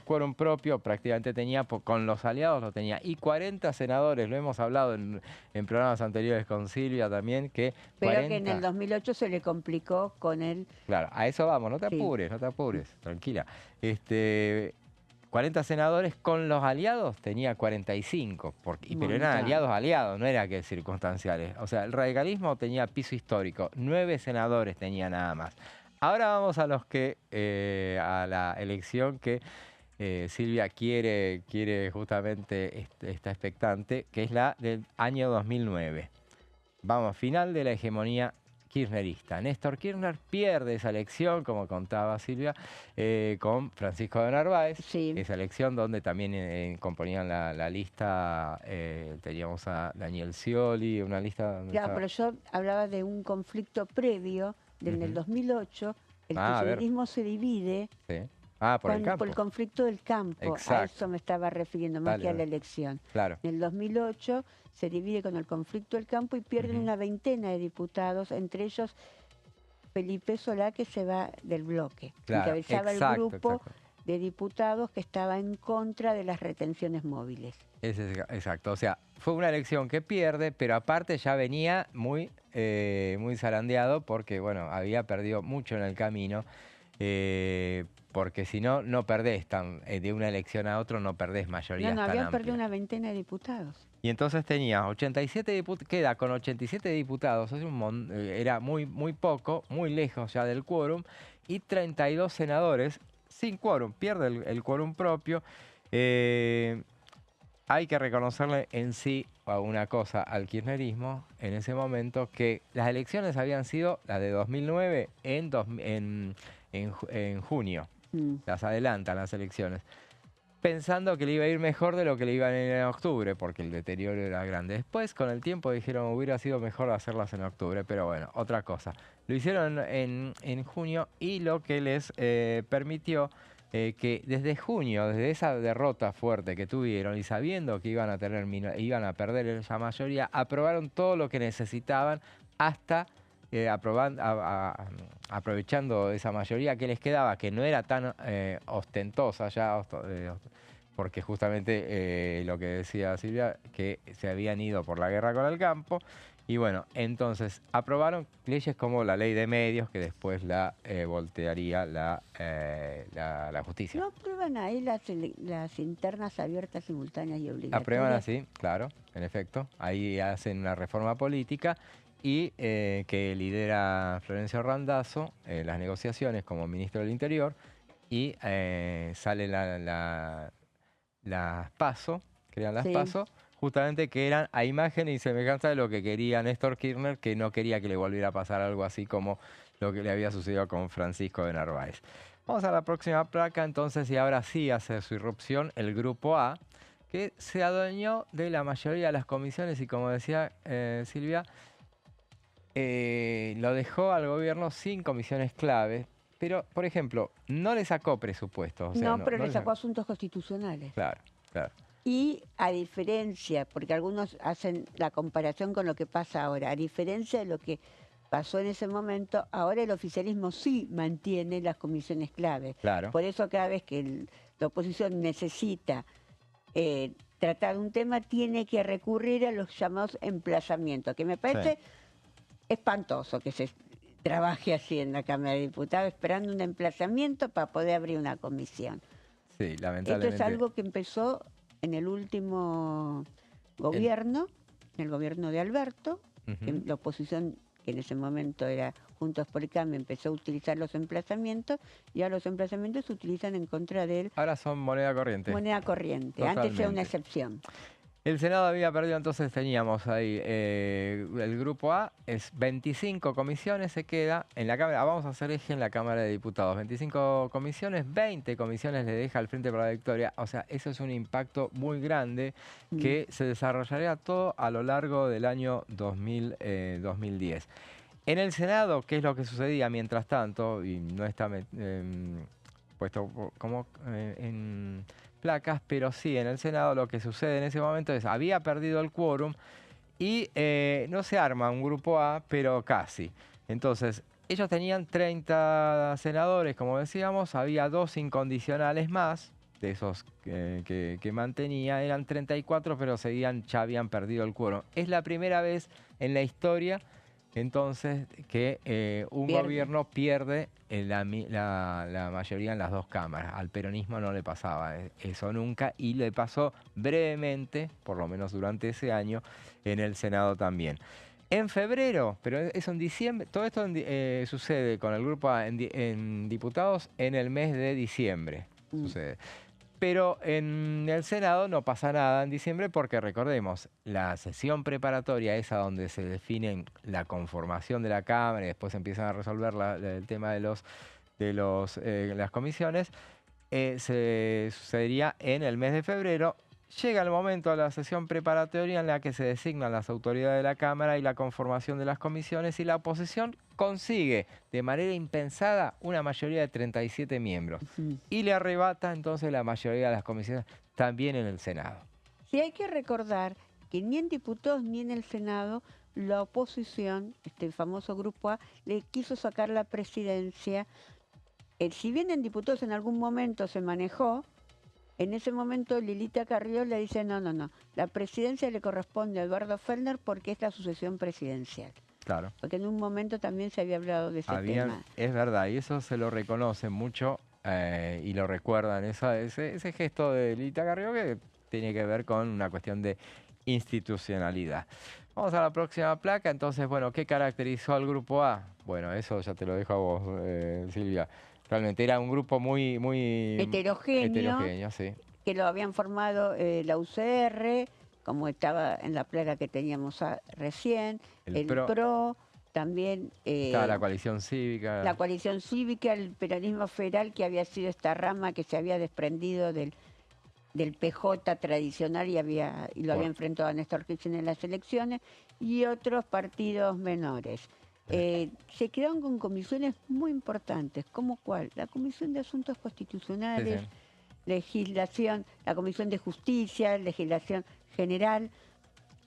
quórum propio prácticamente tenía, con los aliados lo tenía, y 40 senadores, lo hemos hablado en programas anteriores con Silvia también, que pero 40... que en el 2008 se le complicó con él. Claro, a eso vamos, no te apures, tranquila. 40 senadores, con los aliados tenía 45, pero eran aliados, no era que circunstanciales. O sea, el radicalismo tenía piso histórico, 9 senadores tenía nada más. Ahora vamos a a la elección que Silvia quiere justamente, está expectante, que es la del año 2009. Vamos, final de la hegemonía kirchnerista. Néstor Kirchner pierde esa elección, como contaba Silvia, con Francisco de Narváez. Esa elección donde también componían la lista, teníamos a Daniel Scioli, una lista... Claro, pero yo hablaba de un conflicto previo, en el 2008, el kirchnerismo se divide por el conflicto del campo. Exacto. A eso me estaba refiriendo, más que a la elección. Claro. En el 2008 se divide con el conflicto del campo y pierden una veintena de diputados, entre ellos Felipe Solá, que se va del bloque. Encabezaba el grupo de diputados que estaba en contra de las retenciones móviles. Exacto, o sea, fue una elección que pierde, pero aparte ya venía muy zarandeado porque, bueno, había perdido mucho en el camino, porque si no, no perdés de una elección a otra, no perdés mayoría. No, habían perdido una veintena de diputados. Y entonces tenía 87 diputados, queda con 87 diputados, era muy poco, muy lejos ya del quórum, y 32 senadores sin quórum, pierde el quórum propio. Hay que reconocerle en sí una cosa al kirchnerismo en ese momento, que las elecciones habían sido las de 2009 en junio. Las adelantan las elecciones. pensando que le iba a ir mejor de lo que le iba a ir en octubre, porque el deterioro era grande. Después, con el tiempo, dijeron hubiera sido mejor hacerlas en octubre, pero bueno, otra cosa. Lo hicieron en junio y lo que les permitió que desde junio, desde esa derrota fuerte que tuvieron y sabiendo que iban a perder esa mayoría, aprobaron todo lo que necesitaban hasta aprovechando esa mayoría que les quedaba, que no era tan ostentosa ya, porque justamente lo que decía Silvia, que se habían ido por la guerra con el campo. Y bueno, entonces aprobaron leyes como la ley de medios, que después la voltearía la justicia. ¿No aprueban ahí las internas abiertas, simultáneas y obligatorias? Aprueban así, claro, en efecto. Ahí hacen una reforma política y que lidera Florencio Randazzo las negociaciones como ministro del Interior, y sale las PASO, crean las PASO, justamente que eran a imagen y semejanza de lo que quería Néstor Kirchner, que no quería que le volviera a pasar algo así como lo que le había sucedido con Francisco de Narváez. Vamos a la próxima placa entonces, y ahora sí hace su irrupción el Grupo A, que se adueñó de la mayoría de las comisiones y, como decía Silvia, lo dejó al gobierno sin comisiones clave. Pero, por ejemplo, no le sacó presupuestos. O sea, no, pero le sacó asuntos constitucionales. Claro, claro. Y a diferencia, porque algunos hacen la comparación con lo que pasa ahora, a diferencia de lo que pasó en ese momento, ahora el oficialismo sí mantiene las comisiones clave. Claro. Por eso cada vez que la oposición necesita tratar un tema, tiene que recurrir a los llamados emplazamientos, que me parece espantoso que se trabaje así en la Cámara de Diputados, esperando un emplazamiento para poder abrir una comisión. Sí, lamentablemente. Esto es algo que empezó en el último gobierno, en el gobierno de Alberto, que la oposición, que en ese momento era Juntos por el Cambio, empezó a utilizar los emplazamientos, y ahora los emplazamientos se utilizan en contra de él. Ahora son moneda corriente. Moneda corriente, antes era una excepción. El Senado había perdido, entonces teníamos ahí el Grupo A, es 25 comisiones, se queda en la Cámara, vamos a hacer eje en la Cámara de Diputados, 25 comisiones, 20 comisiones le deja al Frente para la Victoria, o sea, eso es un impacto muy grande que se desarrollaría todo a lo largo del año 2010. En el Senado, ¿qué es lo que sucedía mientras tanto? Y no está puesto como en placas, pero sí, en el Senado lo que sucede en ese momento es, había perdido el quórum y no se arma un Grupo A, pero casi. Entonces, ellos tenían 30 senadores, como decíamos, había 2 incondicionales más, de esos que mantenía, eran 34, pero ya habían perdido el quórum. Es la primera vez en la historia, entonces, que un gobierno pierde la mayoría en las 2 cámaras. Al peronismo no le pasaba eso nunca, y le pasó brevemente, por lo menos durante ese año, en el Senado también. En febrero, pero eso en diciembre, todo esto sucede con el Grupo A en diputados en el mes de diciembre. Sucede. Pero en el Senado no pasa nada en diciembre porque, recordemos, la sesión preparatoria, esa donde se define la conformación de la Cámara y después empiezan a resolver el tema de las comisiones, se sucedería en el mes de febrero. Llega el momento de la sesión preparatoria en la que se designan las autoridades de la Cámara y la conformación de las comisiones, y la oposición consigue de manera impensada una mayoría de 37 miembros y le arrebata entonces la mayoría de las comisiones también en el Senado. Sí, hay que recordar que ni en diputados ni en el Senado la oposición, este famoso Grupo A, le quiso sacar la presidencia. Si bien en diputados en algún momento se manejó, en ese momento Lilita Carrió le dice no, la presidencia le corresponde a Eduardo Fellner porque es la sucesión presidencial. Claro. Porque en un momento también se había hablado de ese tema. Es verdad, y eso se lo reconoce mucho y lo recuerdan, ese gesto de Lilita Carrió, que tiene que ver con una cuestión de institucionalidad. Vamos a la próxima placa. Entonces, bueno, ¿qué caracterizó al Grupo A? Bueno, eso ya te lo dejo a vos, Silvia. Realmente era un grupo muy heterogéneo, sí. Que lo habían formado la UCR, como estaba en la placa que teníamos recién, el PRO, también... estaba la coalición cívica. La coalición cívica, el peronismo federal, que había sido esta rama que se había desprendido del del PJ tradicional y lo había enfrentado a Néstor Kirchner en las elecciones, y otros partidos menores. Se quedaron con comisiones muy importantes, como cuál, la Comisión de Asuntos Constitucionales, legislación, la Comisión de Justicia, legislación general.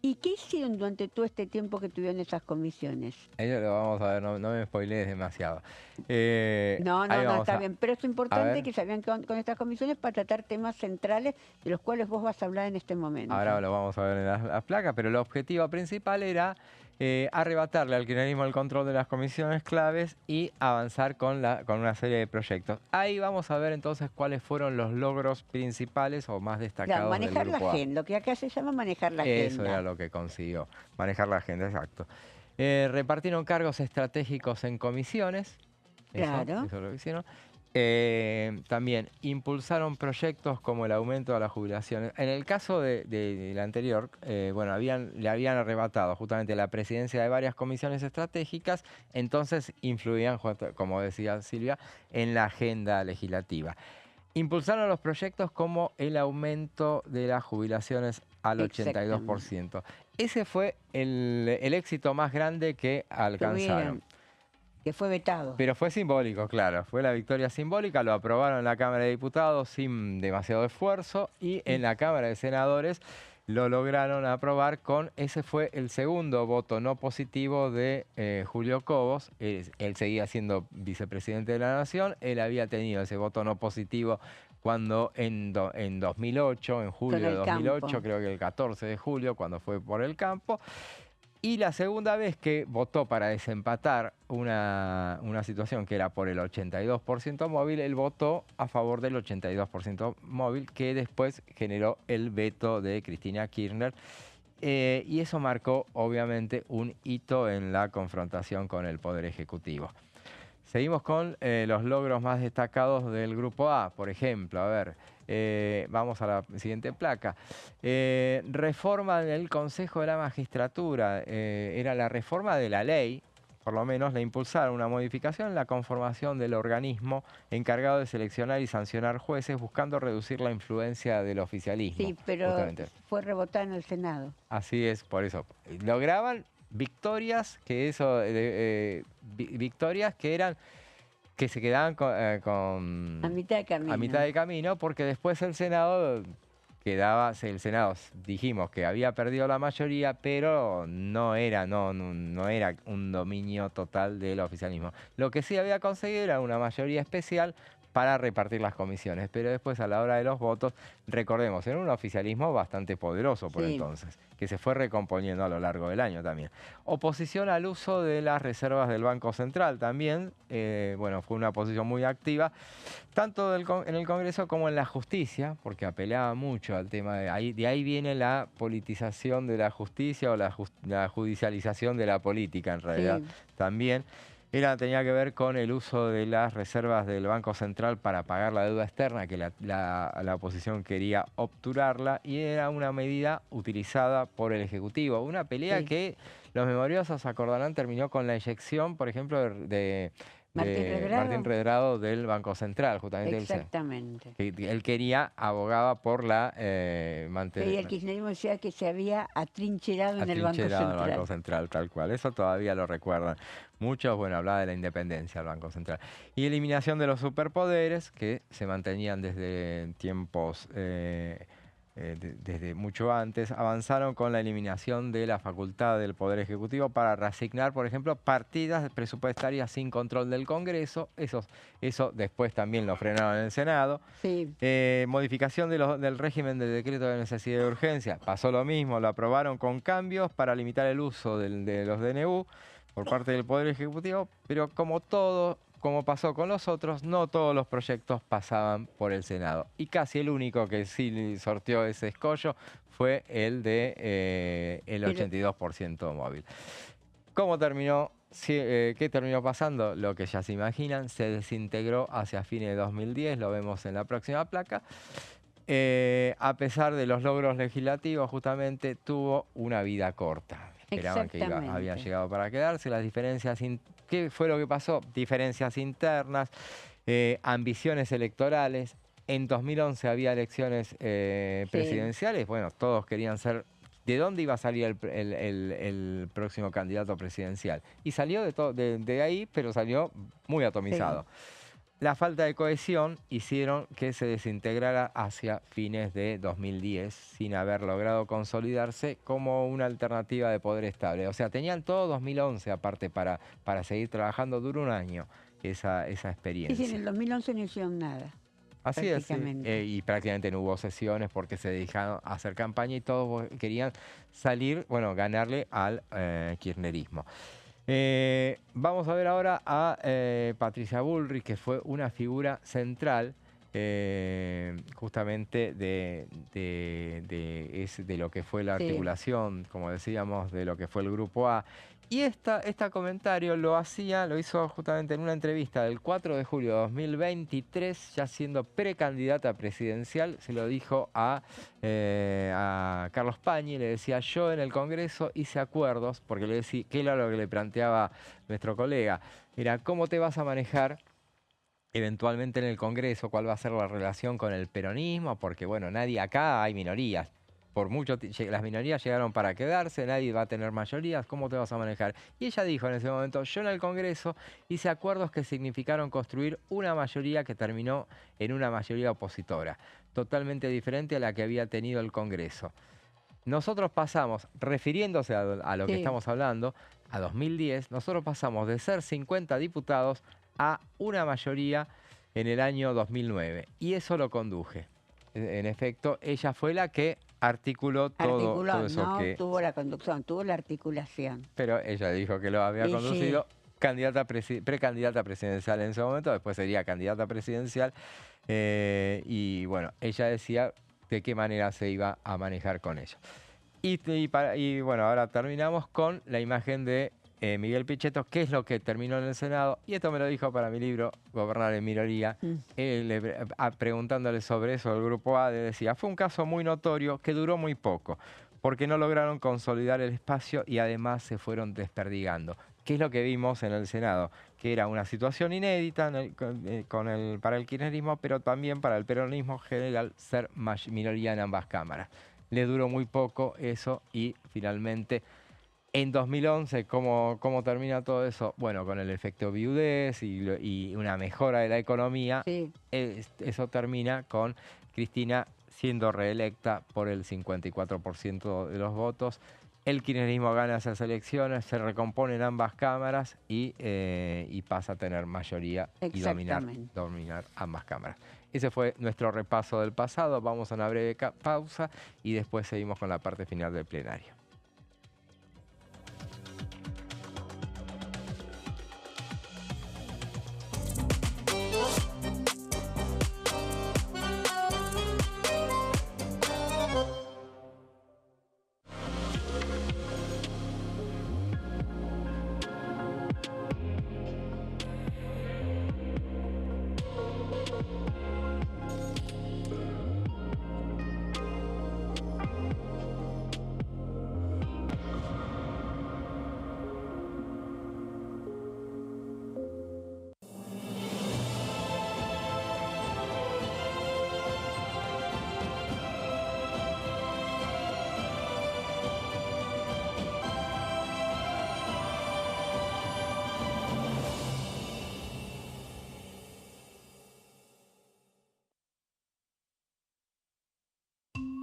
¿Y qué hicieron durante todo este tiempo que tuvieron esas comisiones? Ellos lo vamos a ver, no me spoilees demasiado. No, está bien. Pero es importante que salgan con estas comisiones para tratar temas centrales de los cuales vos vas a hablar en este momento. Ahora lo vamos a ver en las placas, pero el objetivo principal era arrebatarle al kirchnerismo el control de las comisiones claves y avanzar con una serie de proyectos. Ahí vamos a ver entonces cuáles fueron los logros principales o más destacados del Grupo A. Manejar la agenda, lo que acá se llama manejar la agenda. Eso era lo que consiguió, manejar la agenda, exacto. Repartieron cargos estratégicos en comisiones. Claro. Eso es lo que hicieron. También impulsaron proyectos como el aumento de las jubilaciones. En el caso del anterior, bueno, le habían arrebatado justamente la presidencia de varias comisiones estratégicas, entonces influían, como decía Silvia, en la agenda legislativa. Impulsaron los proyectos como el aumento de las jubilaciones al 82%. Ese fue el éxito más grande que alcanzaron. Que fue vetado. Pero fue simbólico, claro. Fue la victoria simbólica. Lo aprobaron en la Cámara de Diputados sin demasiado esfuerzo y en la Cámara de Senadores lo lograron aprobar ese fue el segundo voto no positivo de Julio Cobos. Él seguía siendo vicepresidente de la Nación. Él había tenido ese voto no positivo cuando en 2008, en julio de 2008, creo que el 14 de julio, cuando fue por el campo. Y la segunda vez que votó para desempatar una situación que era por el 82% móvil, él votó a favor del 82% móvil, que después generó el veto de Cristina Kirchner. Y eso marcó, obviamente, un hito en la confrontación con el Poder Ejecutivo. Seguimos con los logros más destacados del Grupo A. Por ejemplo, a ver, vamos a la siguiente placa. Reforma del Consejo de la Magistratura. Era la reforma de la ley, por lo menos la impulsaron, una modificación en la conformación del organismo encargado de seleccionar y sancionar jueces, buscando reducir la influencia del oficialismo. Sí, pero fue rebotada en el Senado. Así es, por eso. Lograban victorias victorias que se quedaban a mitad de camino. A mitad de camino, porque después el Senado dijimos que había perdido la mayoría, pero no era un dominio total del oficialismo. Lo que sí había conseguido era una mayoría especial para repartir las comisiones, pero después a la hora de los votos, recordemos, era un oficialismo bastante poderoso por entonces, que se fue recomponiendo a lo largo del año también. Oposición al uso de las reservas del Banco Central también, bueno, fue una posición muy activa, tanto en el Congreso como en la justicia, porque apelaba mucho al tema de ahí viene la politización de la justicia o la judicialización de la política en realidad también. Tenía que ver con el uso de las reservas del Banco Central para pagar la deuda externa, que la oposición quería obturarla, y era una medida utilizada por el Ejecutivo. Una pelea que los memoriosos acordarán terminó con la eyección, por ejemplo, de Martín Redrado del Banco Central, justamente. Exactamente. Él abogaba por la mantener. El kirchnerismo decía que se había atrincherado en el Banco Central, tal cual. Eso todavía lo recuerdan muchos. Bueno, hablaba de la independencia del Banco Central. Y eliminación de los superpoderes, que se mantenían desde tiempos desde mucho antes. Avanzaron con la eliminación de la facultad del Poder Ejecutivo para reasignar, por ejemplo, partidas presupuestarias sin control del Congreso. Eso después también lo frenaron en el Senado. Sí. Modificación del régimen del decreto de necesidad de urgencia. Pasó lo mismo, lo aprobaron con cambios para limitar el uso de los DNU por parte del Poder Ejecutivo, pero como pasó con los otros, no todos los proyectos pasaban por el Senado. Y casi el único que sí sorteó ese escollo fue el de el 82% móvil. ¿Cómo terminó? ¿Qué terminó pasando? Lo que ya se imaginan, se desintegró hacia fines de 2010, lo vemos en la próxima placa. A pesar de los logros legislativos, justamente tuvo una vida corta. Esperaban que había llegado para quedarse. Las diferencias, ¿qué fue lo que pasó? Diferencias internas, ambiciones electorales. En 2011 había elecciones presidenciales, bueno, todos querían ser... ¿De dónde iba a salir el próximo candidato presidencial? Y salió de ahí, pero salió muy atomizado. La falta de cohesión hicieron que se desintegrara hacia fines de 2010 sin haber logrado consolidarse como una alternativa de poder estable. O sea, tenían todo 2011 aparte para seguir trabajando. Duró un año esa experiencia. Sí, en el 2011 no hicieron nada. Así es, sí. Y prácticamente no hubo sesiones porque se dedicaron a hacer campaña y todos querían salir, bueno, ganarle al kirchnerismo. Vamos a ver ahora a Patricia Bullrich, que fue una figura central justamente de lo que fue la articulación, como decíamos, de lo que fue el Grupo A. Y este comentario lo hizo justamente en una entrevista del 4 de julio de 2023, ya siendo precandidata presidencial. Se lo dijo a Carlos Pañi, le decía: yo en el Congreso hice acuerdos, porque le decía, que era lo que le planteaba nuestro colega, era cómo te vas a manejar eventualmente en el Congreso, cuál va a ser la relación con el peronismo, porque bueno, acá hay minorías. Por mucho las minorías llegaron para quedarse, nadie va a tener mayorías, ¿cómo te vas a manejar? Y ella dijo en ese momento: yo en el Congreso hice acuerdos que significaron construir una mayoría que terminó en una mayoría opositora, totalmente diferente a la que había tenido el Congreso. Nosotros pasamos, refiriéndose a lo que estamos hablando, a 2010, nosotros pasamos de ser 50 diputados a una mayoría en el año 2009, y eso lo conduje. En efecto, ella fue la que articuló todo eso. No tuvo la conducción, tuvo la articulación. Pero ella dijo que lo había conducido. Precandidata presidencial en ese momento, después sería candidata presidencial. Y bueno, ella decía de qué manera se iba a manejar con ello. Y bueno, ahora terminamos con la imagen de Miguel Pichetto, qué es lo que terminó en el Senado. Y esto me lo dijo para mi libro, Gobernar en Minoría. Preguntándole sobre eso, el Grupo A le decía: fue un caso muy notorio que duró muy poco, porque no lograron consolidar el espacio y además se fueron desperdigando. ¿Qué es lo que vimos en el Senado? Que era una situación inédita para el kirchnerismo, pero también para el peronismo general, ser minoría en ambas cámaras. Le duró muy poco eso y finalmente... En 2011, ¿cómo termina todo eso? Bueno, con el efecto viudez y una mejora de la economía, eso termina con Cristina siendo reelecta por el 54% de los votos. El kirchnerismo gana esas elecciones, se recompone en ambas cámaras y pasa a tener mayoría y dominar ambas cámaras. Ese fue nuestro repaso del pasado. Vamos a una breve pausa y después seguimos con la parte final del plenario.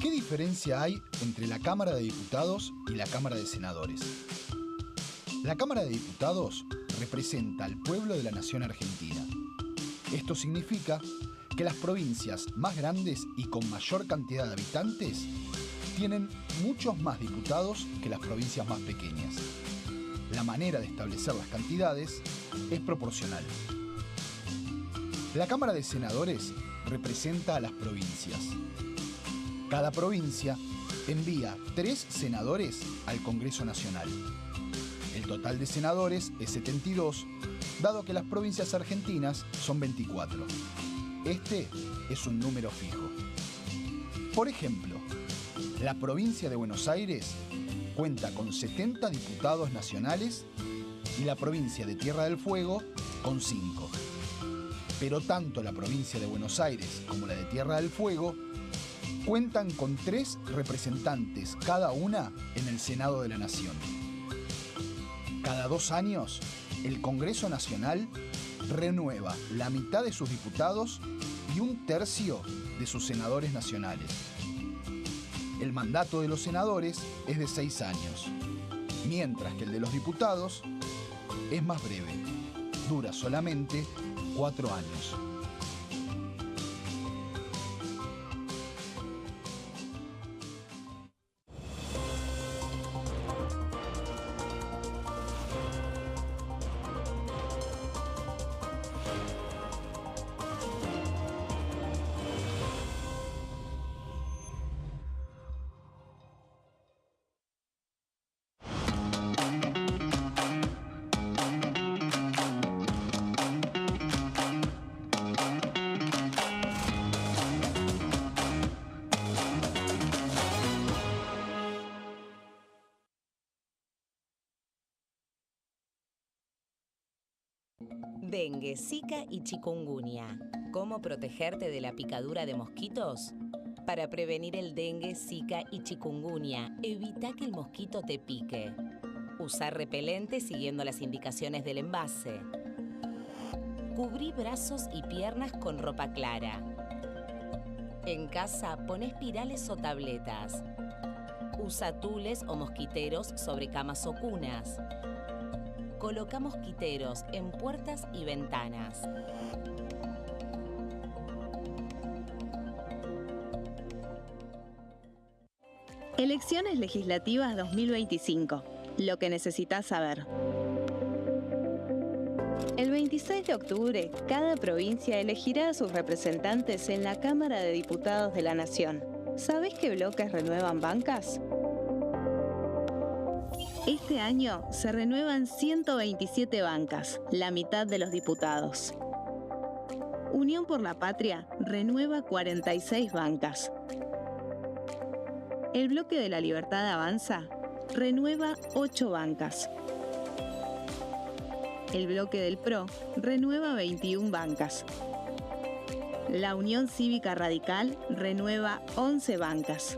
¿Qué diferencia hay entre la Cámara de Diputados y la Cámara de Senadores? La Cámara de Diputados representa al pueblo de la nación argentina. Esto significa que las provincias más grandes y con mayor cantidad de habitantes tienen muchos más diputados que las provincias más pequeñas. La manera de establecer las cantidades es proporcional. La Cámara de Senadores representa a las provincias. Cada provincia envía 3 senadores al Congreso Nacional. El total de senadores es 72, dado que las provincias argentinas son 24. Este es un número fijo. Por ejemplo, la provincia de Buenos Aires cuenta con 70 diputados nacionales y la provincia de Tierra del Fuego con 5. pero tanto la provincia de Buenos Aires como la de Tierra del Fuego cuentan con 3 representantes cada una en el Senado de la Nación. Cada 2 años, el Congreso Nacional renueva la mitad de sus diputados y 1/3 de sus senadores nacionales. El mandato de los senadores es de 6 años, mientras que el de los diputados es más breve, dura solamente 4 años. Dengue, Zika y chikungunya. ¿Cómo protegerte de la picadura de mosquitos? Para prevenir el dengue, Zika y chikungunya, evita que el mosquito te pique. Usar repelente siguiendo las indicaciones del envase. Cubrí brazos y piernas con ropa clara. En casa, pon espirales o tabletas. Usa tules o mosquiteros sobre camas o cunas. Coloca mosquiteros en puertas y ventanas. Elecciones legislativas 2025. Lo que necesitas saber. El 26 de octubre, cada provincia elegirá a sus representantes en la Cámara de Diputados de la Nación. ¿Sabés qué bloques renuevan bancas? Este año se renuevan 127 bancas, la mitad de los diputados. Unión por la Patria renueva 46 bancas. El Bloque de la Libertad Avanza renueva 8 bancas. El Bloque del PRO renueva 21 bancas. La Unión Cívica Radical renueva 11 bancas.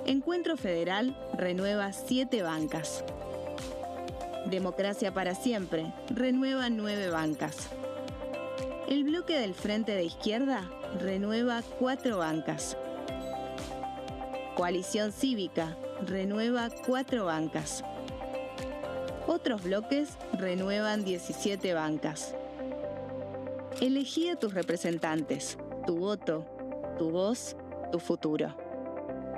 Encuentro Federal renueva 7 bancas. Democracia para Siempre renueva 9 bancas. El Bloque del Frente de Izquierda renueva 4 bancas. Coalición Cívica renueva 4 bancas. Otros bloques renuevan 17 bancas. Elegí a tus representantes, tu voto, tu voz, tu futuro.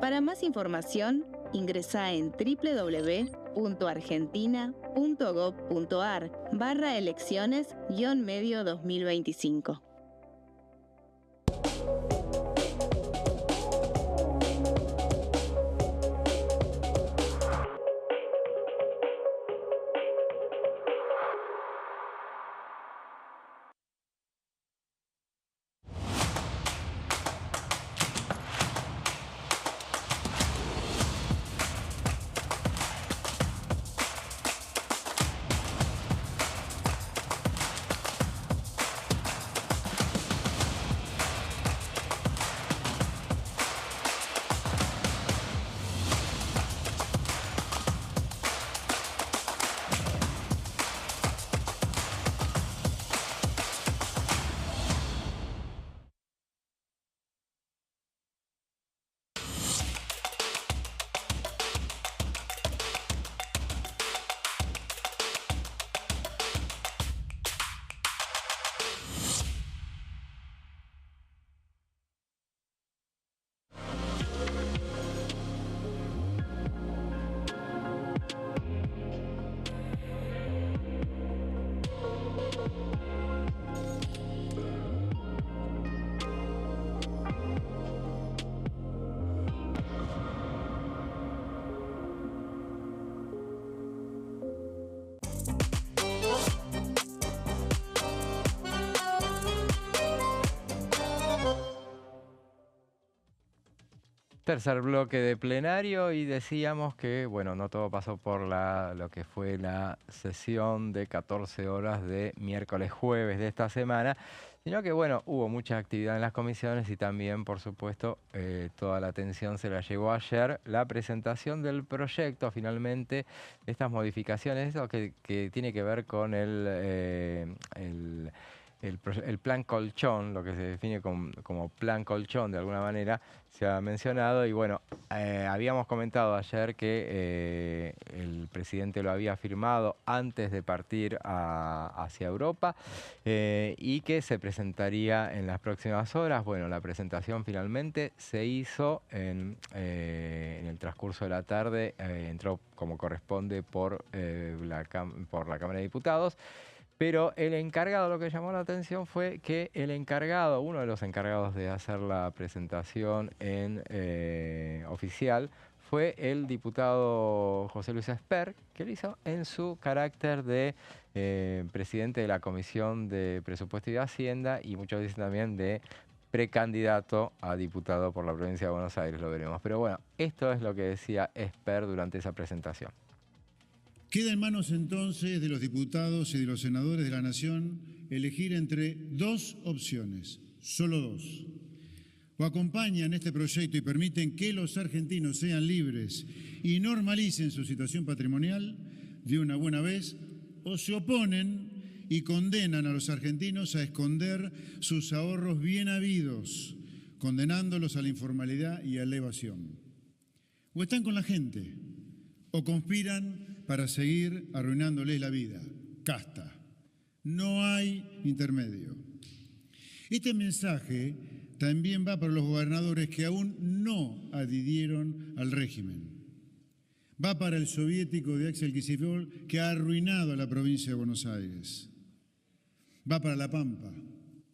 Para más información, ingresá en www.argentina.gov.ar/elecciones-medio 2025. Tercer bloque de plenario y decíamos que, bueno, no todo pasó por lo que fue la sesión de 14 horas de miércoles-jueves de esta semana, sino que, bueno, hubo mucha actividad en las comisiones y también, por supuesto, toda la atención se la llevó ayer la presentación del proyecto, finalmente, de estas modificaciones, eso que tiene que ver con el plan colchón, lo que se define como plan colchón de alguna manera, se ha mencionado y bueno, habíamos comentado ayer que el presidente lo había firmado antes de partir hacia Europa y que se presentaría en las próximas horas. Bueno, la presentación finalmente se hizo en el transcurso de la tarde, entró como corresponde por la Cámara de Diputados. Pero el encargado, lo que llamó la atención fue que uno de los encargados de hacer la presentación oficial, fue el diputado José Luis Esper, que lo hizo en su carácter de presidente de la Comisión de Presupuesto y de Hacienda, y muchos dicen también de precandidato a diputado por la provincia de Buenos Aires, lo veremos. Pero bueno, esto es lo que decía Esper durante esa presentación. Queda en manos entonces de los diputados y de los senadores de la Nación elegir entre dos opciones, solo dos. O acompañan este proyecto y permiten que los argentinos sean libres y normalicen su situación patrimonial de una buena vez, o se oponen y condenan a los argentinos a esconder sus ahorros bien habidos, condenándolos a la informalidad y a la evasión. O están con la gente, o conspiran para seguir arruinándoles la vida. Casta. No hay intermedio. Este mensaje también va para los gobernadores que aún no adhirieron al régimen. Va para el soviético de Axel Kicillof, que ha arruinado a la provincia de Buenos Aires. Va para La Pampa,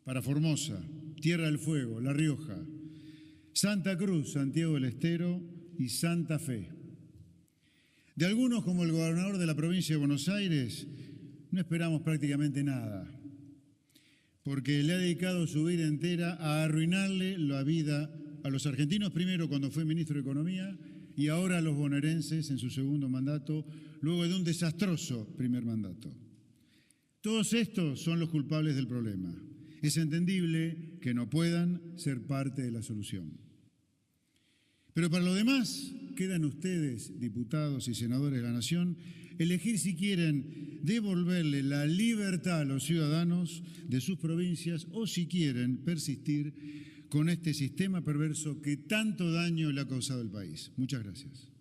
para Formosa, Tierra del Fuego, La Rioja, Santa Cruz, Santiago del Estero y Santa Fe. De algunos, como el gobernador de la provincia de Buenos Aires, no esperamos prácticamente nada, porque le ha dedicado su vida entera a arruinarle la vida a los argentinos, primero cuando fue ministro de Economía, y ahora a los bonaerenses en su segundo mandato, luego de un desastroso primer mandato. Todos estos son los culpables del problema. Es entendible que no puedan ser parte de la solución. Pero para lo demás, quedan ustedes, diputados y senadores de la Nación, elegir si quieren devolverle la libertad a los ciudadanos de sus provincias o si quieren persistir con este sistema perverso que tanto daño le ha causado al país. Muchas gracias.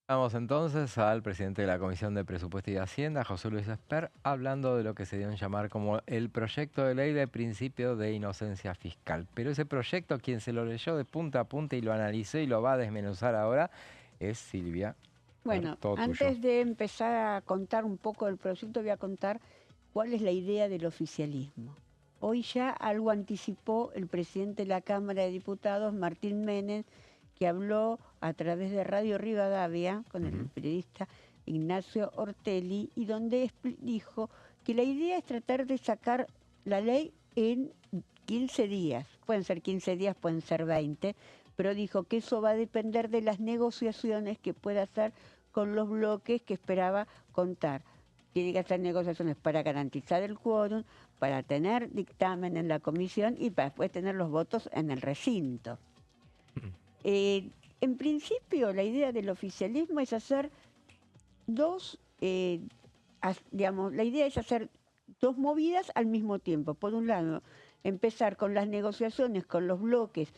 Vamos entonces al presidente de la Comisión de Presupuesto y Hacienda, José Luis Esper, hablando de lo que se dio en llamar como el proyecto de ley de principio de inocencia fiscal. Pero ese proyecto, quien se lo leyó de punta a punta y lo analizó y lo va a desmenuzar ahora, es Silvia. Bueno, antes de empezar a contar un poco del proyecto, voy a contar cuál es la idea del oficialismo. Hoy ya algo anticipó el presidente de la Cámara de Diputados, Martín Menem, que habló a través de Radio Rivadavia con el periodista Ignacio Ortelli, y donde dijo que la idea es tratar de sacar la ley en 15 días. Pueden ser 15 días, pueden ser 20, pero dijo que eso va a depender de las negociaciones que pueda hacer con los bloques que esperaba contar. Tiene que hacer negociaciones para garantizar el quórum, para tener dictamen en la comisión y para después tener los votos en el recinto. En principio, la idea del oficialismo es hacer la idea es hacer dos movidas al mismo tiempo. Por un lado, empezar con las negociaciones con los bloques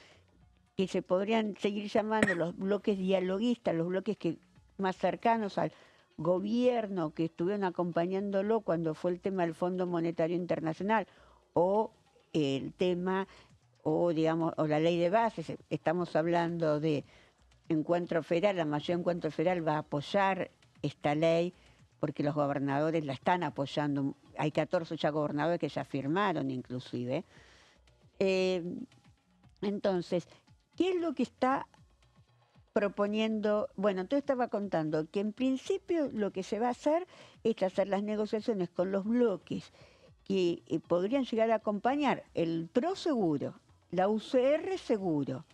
que se podrían seguir llamando los bloques dialoguistas, los bloques más cercanos al gobierno, que estuvieron acompañándolo cuando fue el tema del Fondo Monetario Internacional o el tema o la ley de bases. Estamos hablando de Encuentro Federal, la mayoría de Encuentro Federal va a apoyar esta ley porque los gobernadores la están apoyando. Hay 14 ya gobernadores que ya firmaron inclusive. Entonces, ¿qué es lo que está proponiendo? Bueno, entonces estaba contando que en principio lo que se va a hacer es hacer las negociaciones con los bloques que podrían llegar a acompañar el PRO seguro, la UCR seguro,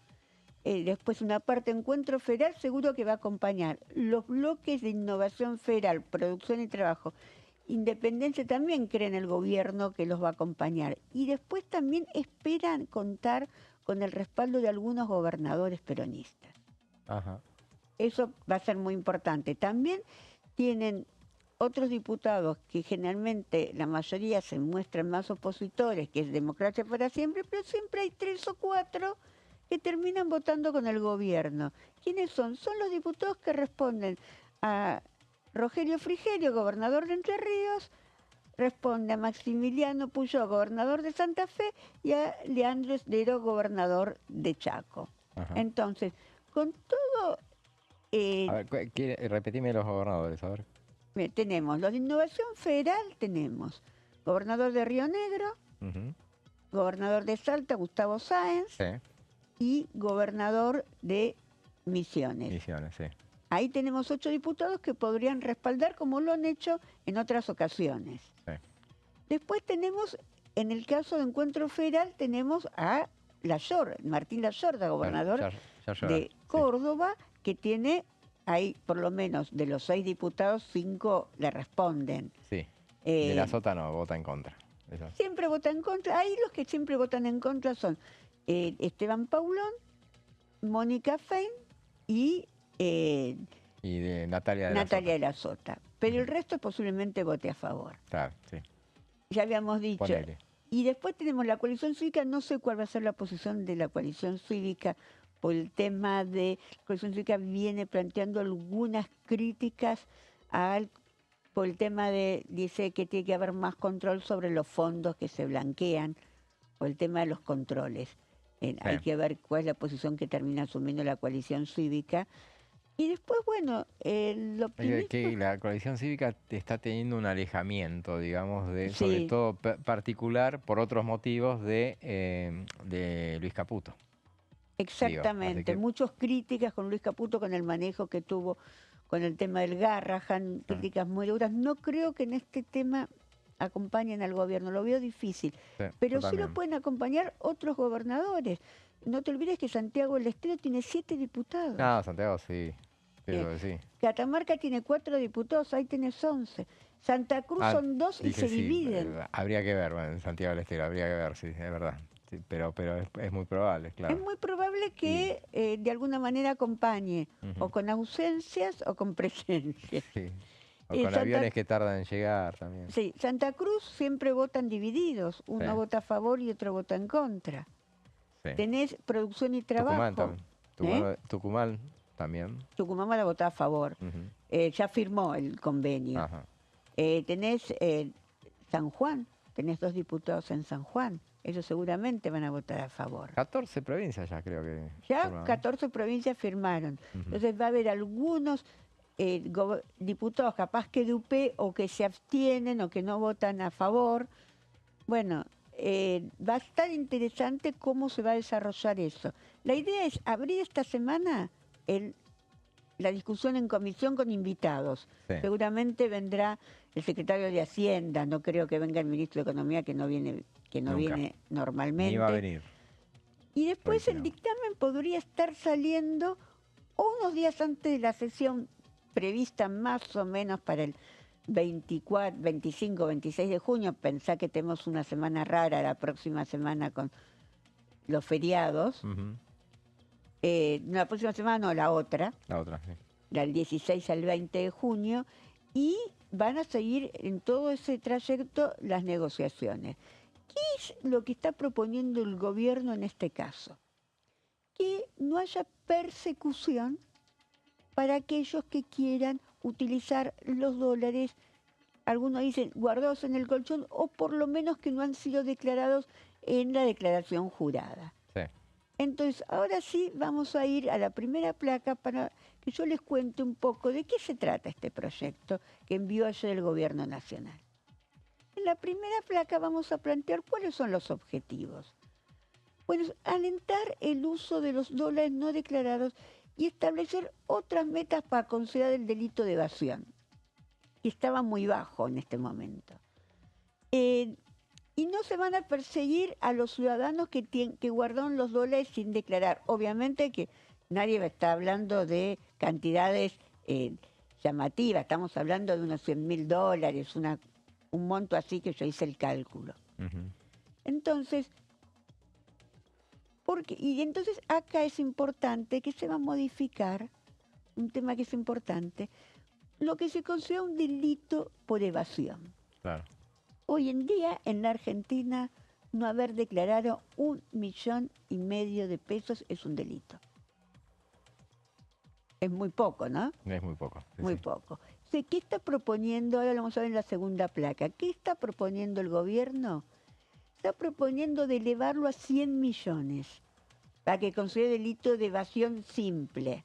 después una parte Encuentro Federal, seguro que va a acompañar. Los bloques de Innovación Federal, Producción y Trabajo, Independencia también creen el gobierno que los va a acompañar. Y después también esperan contar con el respaldo de algunos gobernadores peronistas. Ajá. Eso va a ser muy importante. También tienen otros diputados que generalmente la mayoría se muestran más opositores, que es Democracia para Siempre, pero siempre hay 3 o 4 que terminan votando con el gobierno. ¿Quiénes son? Son los diputados que responden a Rogelio Frigerio, gobernador de Entre Ríos, responde a Maximiliano Puyó, gobernador de Santa Fe, y a Leandro Esdero, gobernador de Chaco. Ajá. Entonces, con todo... a ver, repetime los gobernadores, a ver. Tenemos los de Innovación Federal, tenemos gobernador de Río Negro, gobernador de Salta, Gustavo Sáenz, sí, y gobernador de Misiones. Misiones, sí. Ahí tenemos 8 diputados que podrían respaldar, como lo han hecho en otras ocasiones. Sí. Después tenemos, en el caso de Encuentro Federal, tenemos a Martín Layorda, gobernador de Córdoba, sí, que tiene, ahí por lo menos de los 6 diputados, 5 le responden. Sí, de la Sota no, vota en contra. Eso. Siempre vota en contra. Ahí los que siempre votan en contra son Esteban Paulón, Mónica Fein y de Natalia de la Sota. Pero el resto posiblemente vote a favor. Claro, sí. Ya habíamos dicho. Ponele. Y después tenemos la coalición cívica. No sé cuál va a ser la posición de la coalición cívica por el tema de... La coalición cívica viene planteando algunas críticas por el tema de... Dice que tiene que haber más control sobre los fondos que se blanquean, por el tema de los controles. Sí. Hay que ver cuál es la posición que termina asumiendo la coalición cívica. Y después, bueno, el optimismo... Que la coalición cívica está teniendo un alejamiento, digamos, Sí. sobre todo particular, por otros motivos, de Luis Caputo. Exactamente. Muchas críticas con Luis Caputo, con el manejo que tuvo con el tema del Garrahan, críticas muy duras. No creo que en este tema acompañen al gobierno, lo veo difícil. Sí, pero sí lo pueden acompañar otros gobernadores. No te olvides que Santiago del Estero tiene 7 diputados. No, Santiago sí. Sí. Catamarca tiene 4 diputados, ahí tenés 11. Santa Cruz son 2 y se dividen. Habría que ver, en Santiago del Estero, habría que ver, sí, es verdad. Sí, pero es muy probable, claro. Es muy probable que de alguna manera acompañe, o con ausencias o con presencias. Sí. O con aviones que tardan en llegar también. Sí, Santa Cruz siempre votan divididos. Uno vota a favor y otro vota en contra. Sí. Tenés Producción y Trabajo. Tucumán también. Tucumán va a votar a favor. Ya firmó el convenio. Tenés San Juan. Tenés 2 diputados en San Juan. Ellos seguramente van a votar a favor. 14 provincias ya creo que... Ya firmaron. 14 provincias firmaron. Entonces va a haber algunos diputados capaz que de UP o que se abstienen o que no votan a favor. Bueno, va a estar interesante cómo se va a desarrollar eso. La idea es abrir esta semana la discusión en comisión con invitados. Sí. Seguramente vendrá el secretario de Hacienda, no creo que venga el ministro de Economía, que no viene normalmente. Ni va a venir. Y después el dictamen podría estar saliendo unos días antes de la sesión prevista más o menos para el 24, 25, 26 de junio. Pensá que tenemos una semana rara la próxima semana con los feriados. No, la próxima semana no, la otra. La otra, sí. Del 16 al 20 de junio. Y van a seguir en todo ese trayecto las negociaciones. ¿Qué es lo que está proponiendo el gobierno en este caso? Que no haya persecución para aquellos que quieran utilizar los dólares, algunos dicen guardados en el colchón, o por lo menos que no han sido declarados en la declaración jurada. Sí. Entonces, ahora sí vamos a ir a la primera placa para que yo les cuente un poco de qué se trata este proyecto que envió ayer el Gobierno Nacional. En la primera placa vamos a plantear cuáles son los objetivos. Bueno, alentar el uso de los dólares no declarados y establecer otras metas para considerar el delito de evasión, que estaba muy bajo en este momento. Y Y no se van a perseguir a los ciudadanos que guardaron los dólares sin declarar. Obviamente que nadie está hablando de cantidades llamativas, estamos hablando de unos $100.000, un monto así que yo hice el cálculo. Entonces, entonces acá es importante que se va a modificar, un tema que es importante, lo que se considera un delito por evasión. Claro. Hoy en día, en la Argentina, no haber declarado 1,5 millones de pesos es un delito. Es muy poco, ¿no? Es muy poco. Sí, muy poco. ¿Qué está proponiendo? Ahora lo vamos a ver en la segunda placa. ¿Qué está proponiendo el gobierno? Está proponiendo de elevarlo a 100 millones, para que considere delito de evasión simple.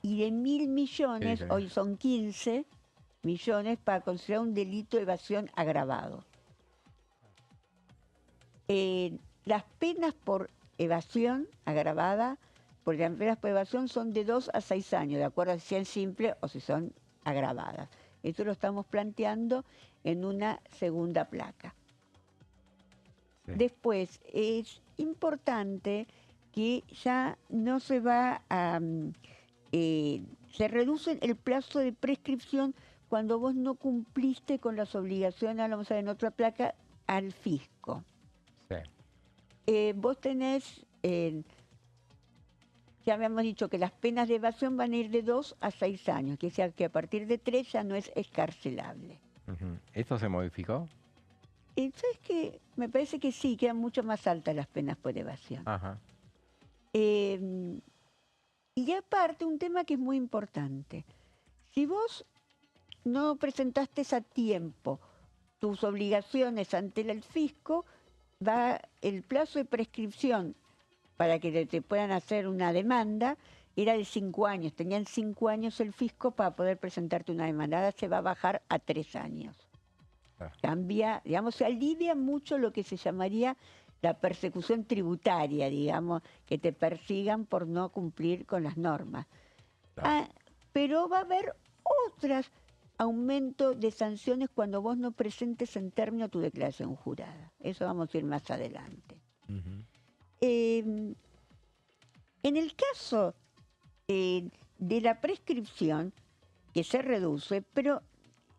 Y de 1.000 millones, Sí. hoy son 15 millones, para considerar un delito de evasión agravado. Las penas por evasión agravada, porque las penas por evasión son de 2 a 6 años, de acuerdo a si son simples o si son agravadas. Esto lo estamos planteando en una segunda placa. Sí. Después, es importante que ya no se va a... se reduce el plazo de prescripción cuando vos no cumpliste con las obligaciones, ahora vamos a ver en otra placa, al fisco. Sí. Vos tenés, ya habíamos dicho que las penas de evasión van a ir de 2 a 6 años, que sea que a partir de 3 ya no es escarcelable. ¿Esto se modificó? ¿Sabes qué? Me parece que sí, quedan mucho más altas las penas por evasión. Ajá. Y aparte, un tema que es muy importante. Si vos no presentaste a tiempo tus obligaciones ante el fisco, el plazo de prescripción para que te puedan hacer una demanda era de 5 años. Tenían 5 años el fisco para poder presentarte una demanda. Ahora se va a bajar a 3 años. Cambia, digamos, se alivia mucho lo que se llamaría la persecución tributaria, digamos, que te persigan por no cumplir con las normas. Pero va a haber otros aumentos de sanciones cuando vos no presentes en término tu declaración jurada. Eso vamos a ir más adelante. En el caso de la prescripción, que se reduce, pero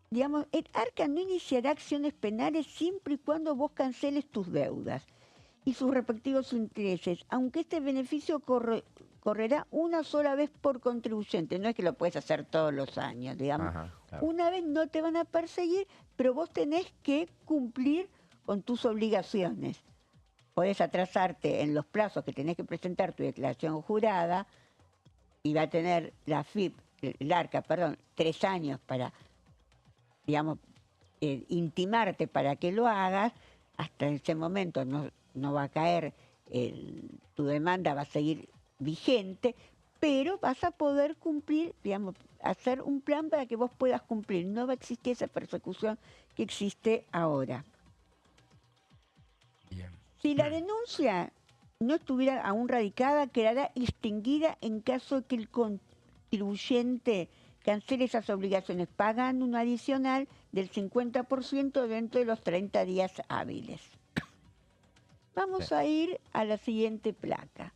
digamos, el ARCA no iniciará acciones penales siempre y cuando vos canceles tus deudas y sus respectivos intereses, aunque este beneficio correrá una sola vez por contribuyente. No es que lo puedes hacer todos los años, digamos. Ajá, claro. Una vez no te van a perseguir, pero vos tenés que cumplir con tus obligaciones. Podés atrasarte en los plazos que tenés que presentar tu declaración jurada y va a tener el ARCA, 3 años para, digamos, intimarte para que lo hagas. Hasta ese momento no va a caer, tu demanda va a seguir vigente, pero vas a poder cumplir, digamos, hacer un plan para que vos puedas cumplir. No va a existir esa persecución que existe ahora. Bien. Si la denuncia no estuviera aún radicada, quedará extinguida en caso de que el contribuyente cancele esas obligaciones, pagando un adicional del 50% dentro de los 30 días hábiles. Vamos a ir a la siguiente placa.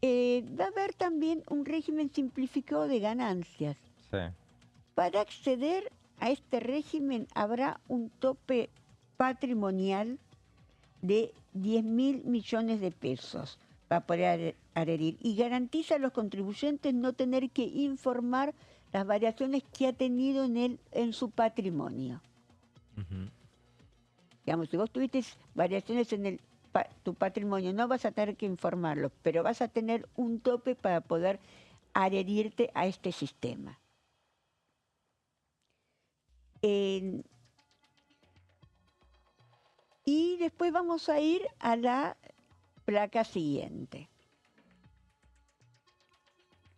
Va a haber también un régimen simplificado de ganancias. Sí. Para acceder a este régimen habrá un tope patrimonial de 10.000 millones de pesos para poder adherir y garantiza a los contribuyentes no tener que informar las variaciones que ha tenido en su patrimonio. Digamos, si vos tuviste variaciones en tu patrimonio, no vas a tener que informarlo, pero vas a tener un tope para poder adherirte a este sistema. Y después vamos a ir a la placa siguiente.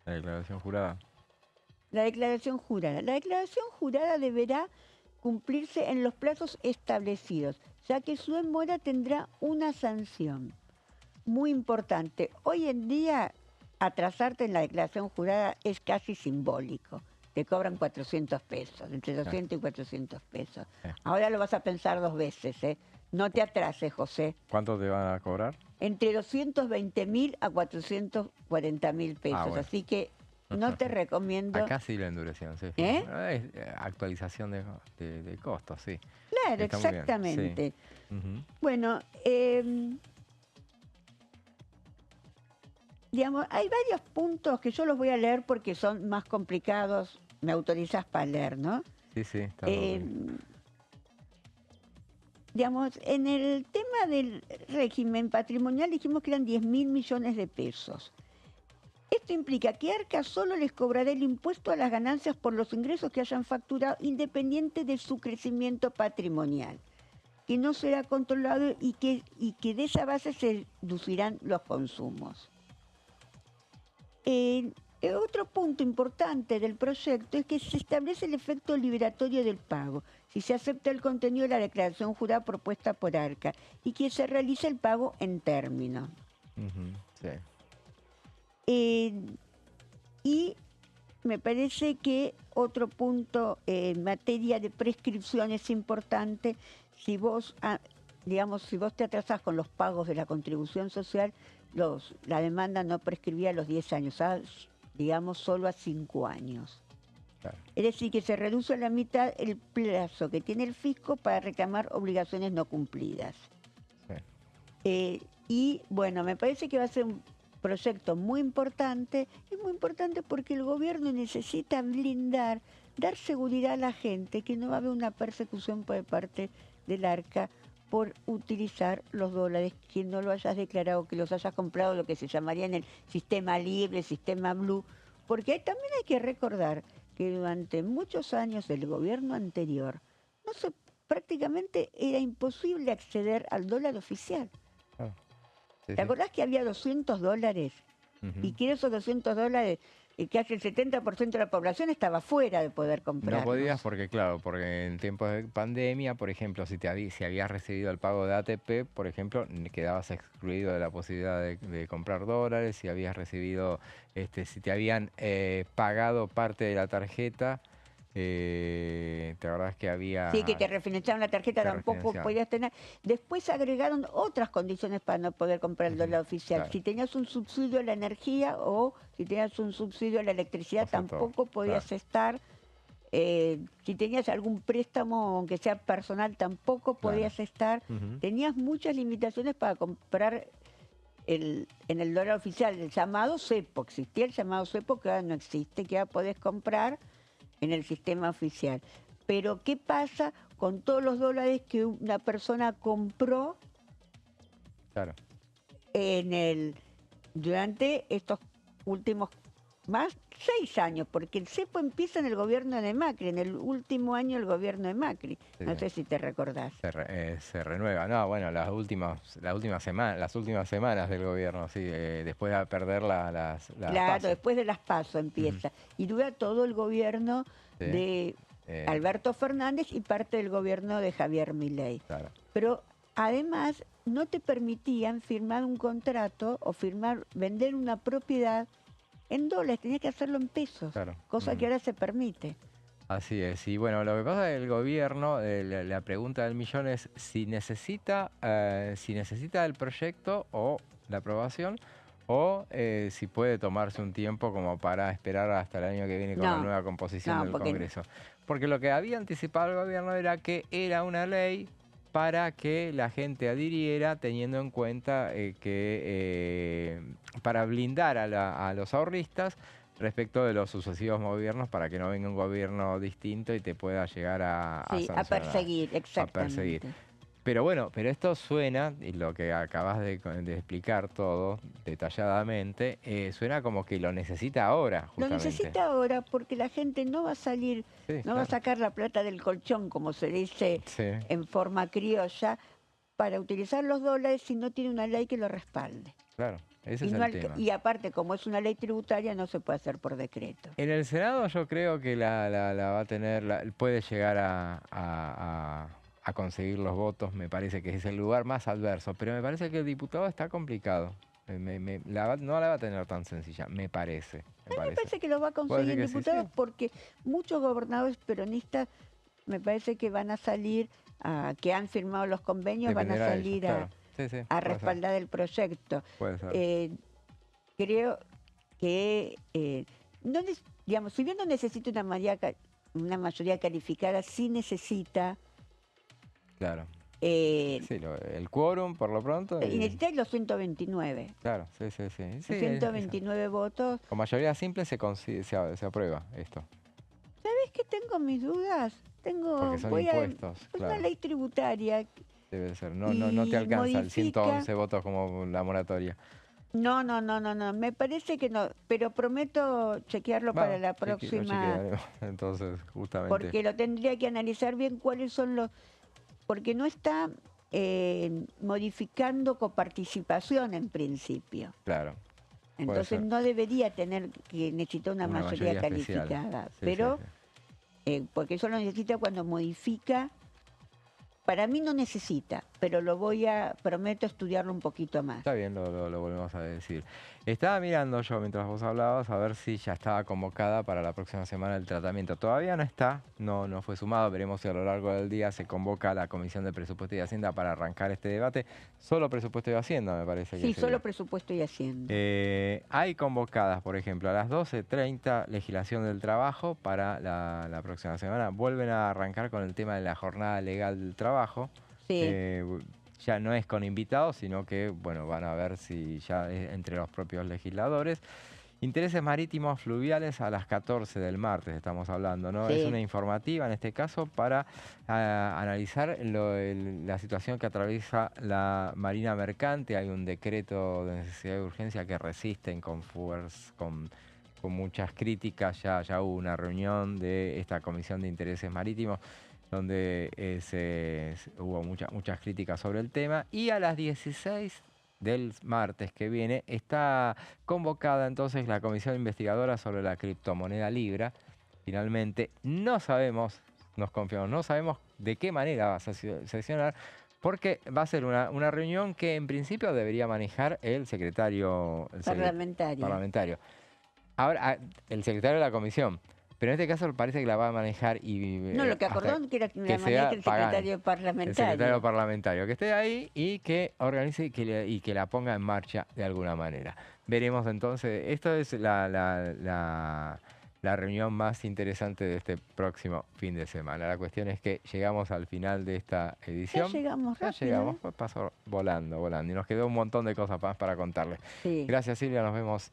La declaración jurada. La declaración jurada. La declaración jurada deberá cumplirse en los plazos establecidos, ya que su demora tendrá una sanción muy importante. Hoy en día, atrasarte en la declaración jurada es casi simbólico. Te cobran 400 pesos, entre 200 y 400 pesos. Ahora lo vas a pensar 2 veces, ¿eh? No te atrases, José. ¿Cuánto te van a cobrar? Entre 220.000 a 440.000 pesos. Bueno. Así que no te recomiendo... Acá sí la endurecieron, sí. Actualización de costos, sí. Claro, Está muy bien, exactamente. sí. Bueno, digamos, hay varios puntos que yo los voy a leer porque son más complicados. Me autorizás para leer, ¿no? Sí, está bien. Digamos, en el tema del régimen patrimonial dijimos que eran 10.000 millones de pesos. Esto implica que Arca solo les cobrará el impuesto a las ganancias por los ingresos que hayan facturado, independiente de su crecimiento patrimonial, que no será controlado y que de esa base se reducirán los consumos. Otro punto importante del proyecto es que se establece el efecto liberatorio del pago, si se acepta el contenido de la declaración jurada propuesta por Arca y que se realice el pago en término. Y me parece que otro punto en materia de prescripción es importante. Si vos, si vos te atrasás con los pagos de la contribución social, la demanda no prescribía a los 10 años, digamos solo a 5 años. Claro. Es decir, que se reduce a la mitad el plazo que tiene el fisco para reclamar obligaciones no cumplidas. Y bueno, me parece que va a ser un proyecto muy importante. Es muy importante porque el gobierno necesita blindar, dar seguridad a la gente, que no va a haber una persecución por parte del Arca por utilizar los dólares, que no lo hayas declarado, que los hayas comprado, lo que se llamaría en el sistema libre, sistema blue, porque también hay que recordar que durante muchos años del gobierno anterior prácticamente era imposible acceder al dólar oficial. ¿Te acordás que había $200? Y que esos $200, casi el 70% de la población estaba fuera de poder comprar. No podías porque en tiempos de pandemia, por ejemplo, si habías recibido el pago de ATP, por ejemplo, quedabas excluido de la posibilidad de comprar dólares. Si habías recibido, si te habían pagado parte de la tarjeta, ¿te acordás que había...? Sí, que te refinanciaban la tarjeta, tampoco podías tener. Después agregaron otras condiciones para no poder comprar el dólar oficial. Claro. Si tenías un subsidio a la energía o si tenías un subsidio a la electricidad, tampoco podías estar. Si tenías algún préstamo, aunque sea personal, tampoco podías estar. Tenías muchas limitaciones para comprar en el dólar oficial. El llamado cepo, existía el llamado cepo, que ahora no existe, que ahora podés comprar en el sistema oficial. Pero ¿qué pasa con todos los dólares que una persona compró durante estos últimos más 6 años? Porque el cepo empieza en el gobierno de Macri, en el último año del gobierno de Macri. No sé si te recordás. Se renueva. No, bueno, las últimas semanas del gobierno, sí, después de perder las PASO. Después de las PASO empieza. Y dura todo el gobierno de Alberto Fernández y parte del gobierno de Javier Milei. Pero además no te permitían firmar un contrato o vender una propiedad en dólares, tenías que hacerlo en pesos, cosa que ahora se permite. Así es. Y bueno, lo que pasa es que el gobierno, la pregunta del millón es si necesita el proyecto o la aprobación, o si puede tomarse un tiempo como para esperar hasta el año que viene con la nueva composición del Congreso. Porque lo que había anticipado el gobierno era que era una ley para que la gente adhiriera, teniendo en cuenta para blindar a los ahorristas respecto de los sucesivos gobiernos, para que no venga un gobierno distinto y te pueda llegar a perseguir, exactamente. A perseguir. Pero bueno, esto suena, y lo que acabas de explicar todo detalladamente, suena como que lo necesita ahora, justamente. Lo necesita ahora porque la gente no va a salir, va a sacar la plata del colchón, como se dice en forma criolla, para utilizar los dólares si no tiene una ley que lo respalde. Claro. Ese es el tema. Y aparte, como es una ley tributaria, no se puede hacer por decreto. En el Senado yo creo que la va a tener, puede llegar a conseguir los votos. Me parece que es el lugar más adverso, pero me parece que el diputado está complicado. No la va a tener tan sencilla, me parece. Me parece que lo va a conseguir el diputado porque muchos gobernadores peronistas me parece que van a salir que han firmado los convenios van a salir a respaldar el proyecto. Puede ser. Creo que, digamos, si bien no necesita una mayoría calificada, sí necesita... Claro. El quórum, por lo pronto. Y necesita los 129. Claro, sí. 129 votos. Con mayoría simple se aprueba esto. ¿Sabes que tengo mis dudas? Porque son impuestos. Es una ley tributaria. Debe ser. No te alcanza el 111 votos como la moratoria. No. Me parece que no. Pero prometo chequearlo para la próxima. Entonces, justamente. Porque lo tendría que analizar bien cuáles son los... Porque no está modificando coparticipación en principio. Claro. Entonces no debería necesitar una mayoría calificada. Pero, porque eso lo necesita cuando modifica. Para mí no necesita, pero prometo estudiarlo un poquito más. Está bien, lo volvemos a decir. Estaba mirando yo mientras vos hablabas a ver si ya estaba convocada para la próxima semana el tratamiento. Todavía no está, no fue sumado. Veremos si a lo largo del día se convoca la Comisión de Presupuesto y Hacienda para arrancar este debate. Solo Presupuesto y Hacienda, me parece. Sí, solo Presupuesto y Hacienda. Hay convocadas, por ejemplo, a las 12:30 legislación del trabajo para la próxima semana. Vuelven a arrancar con el tema de la jornada legal del trabajo. Sí. Ya no es con invitados, sino que van a ver si ya es entre los propios legisladores. Intereses marítimos fluviales a las 14 del martes estamos hablando, ¿no? Sí. Es una informativa en este caso para analizar la situación que atraviesa la Marina Mercante. Hay un decreto de necesidad de urgencia que resisten con muchas críticas. Ya hubo una reunión de esta Comisión de Intereses Marítimos donde hubo muchas críticas sobre el tema. Y a las 16 del martes que viene está convocada entonces la Comisión Investigadora sobre la criptomoneda Libra. Finalmente no sabemos, nos confiamos, no sabemos de qué manera va a sesionar, porque va a ser una reunión que en principio debería manejar el secretario parlamentario. Ahora, el secretario de la comisión. Pero en este caso parece que la va a manejar y... No, lo que acordó que era que la maneja el secretario parlamentario. El secretario parlamentario, que esté ahí y que organice y que la ponga en marcha de alguna manera. Veremos entonces, esto es la reunión más interesante de este próximo fin de semana. La cuestión es que llegamos al final de esta edición. Ya llegamos rápido. Ya llegamos, pues pasó volando. Y nos quedó un montón de cosas más para contarles. Sí. Gracias, Silvia, nos vemos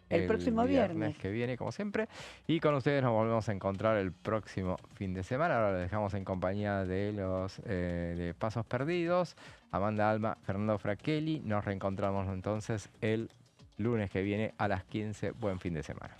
el próximo viernes que viene, como siempre. Y con ustedes nos volvemos a encontrar el próximo fin de semana. Ahora lo dejamos en compañía de los de Pasos Perdidos, Amanda Alma, Fernando Fracchelli. Nos reencontramos entonces el lunes que viene a las 15. Buen fin de semana.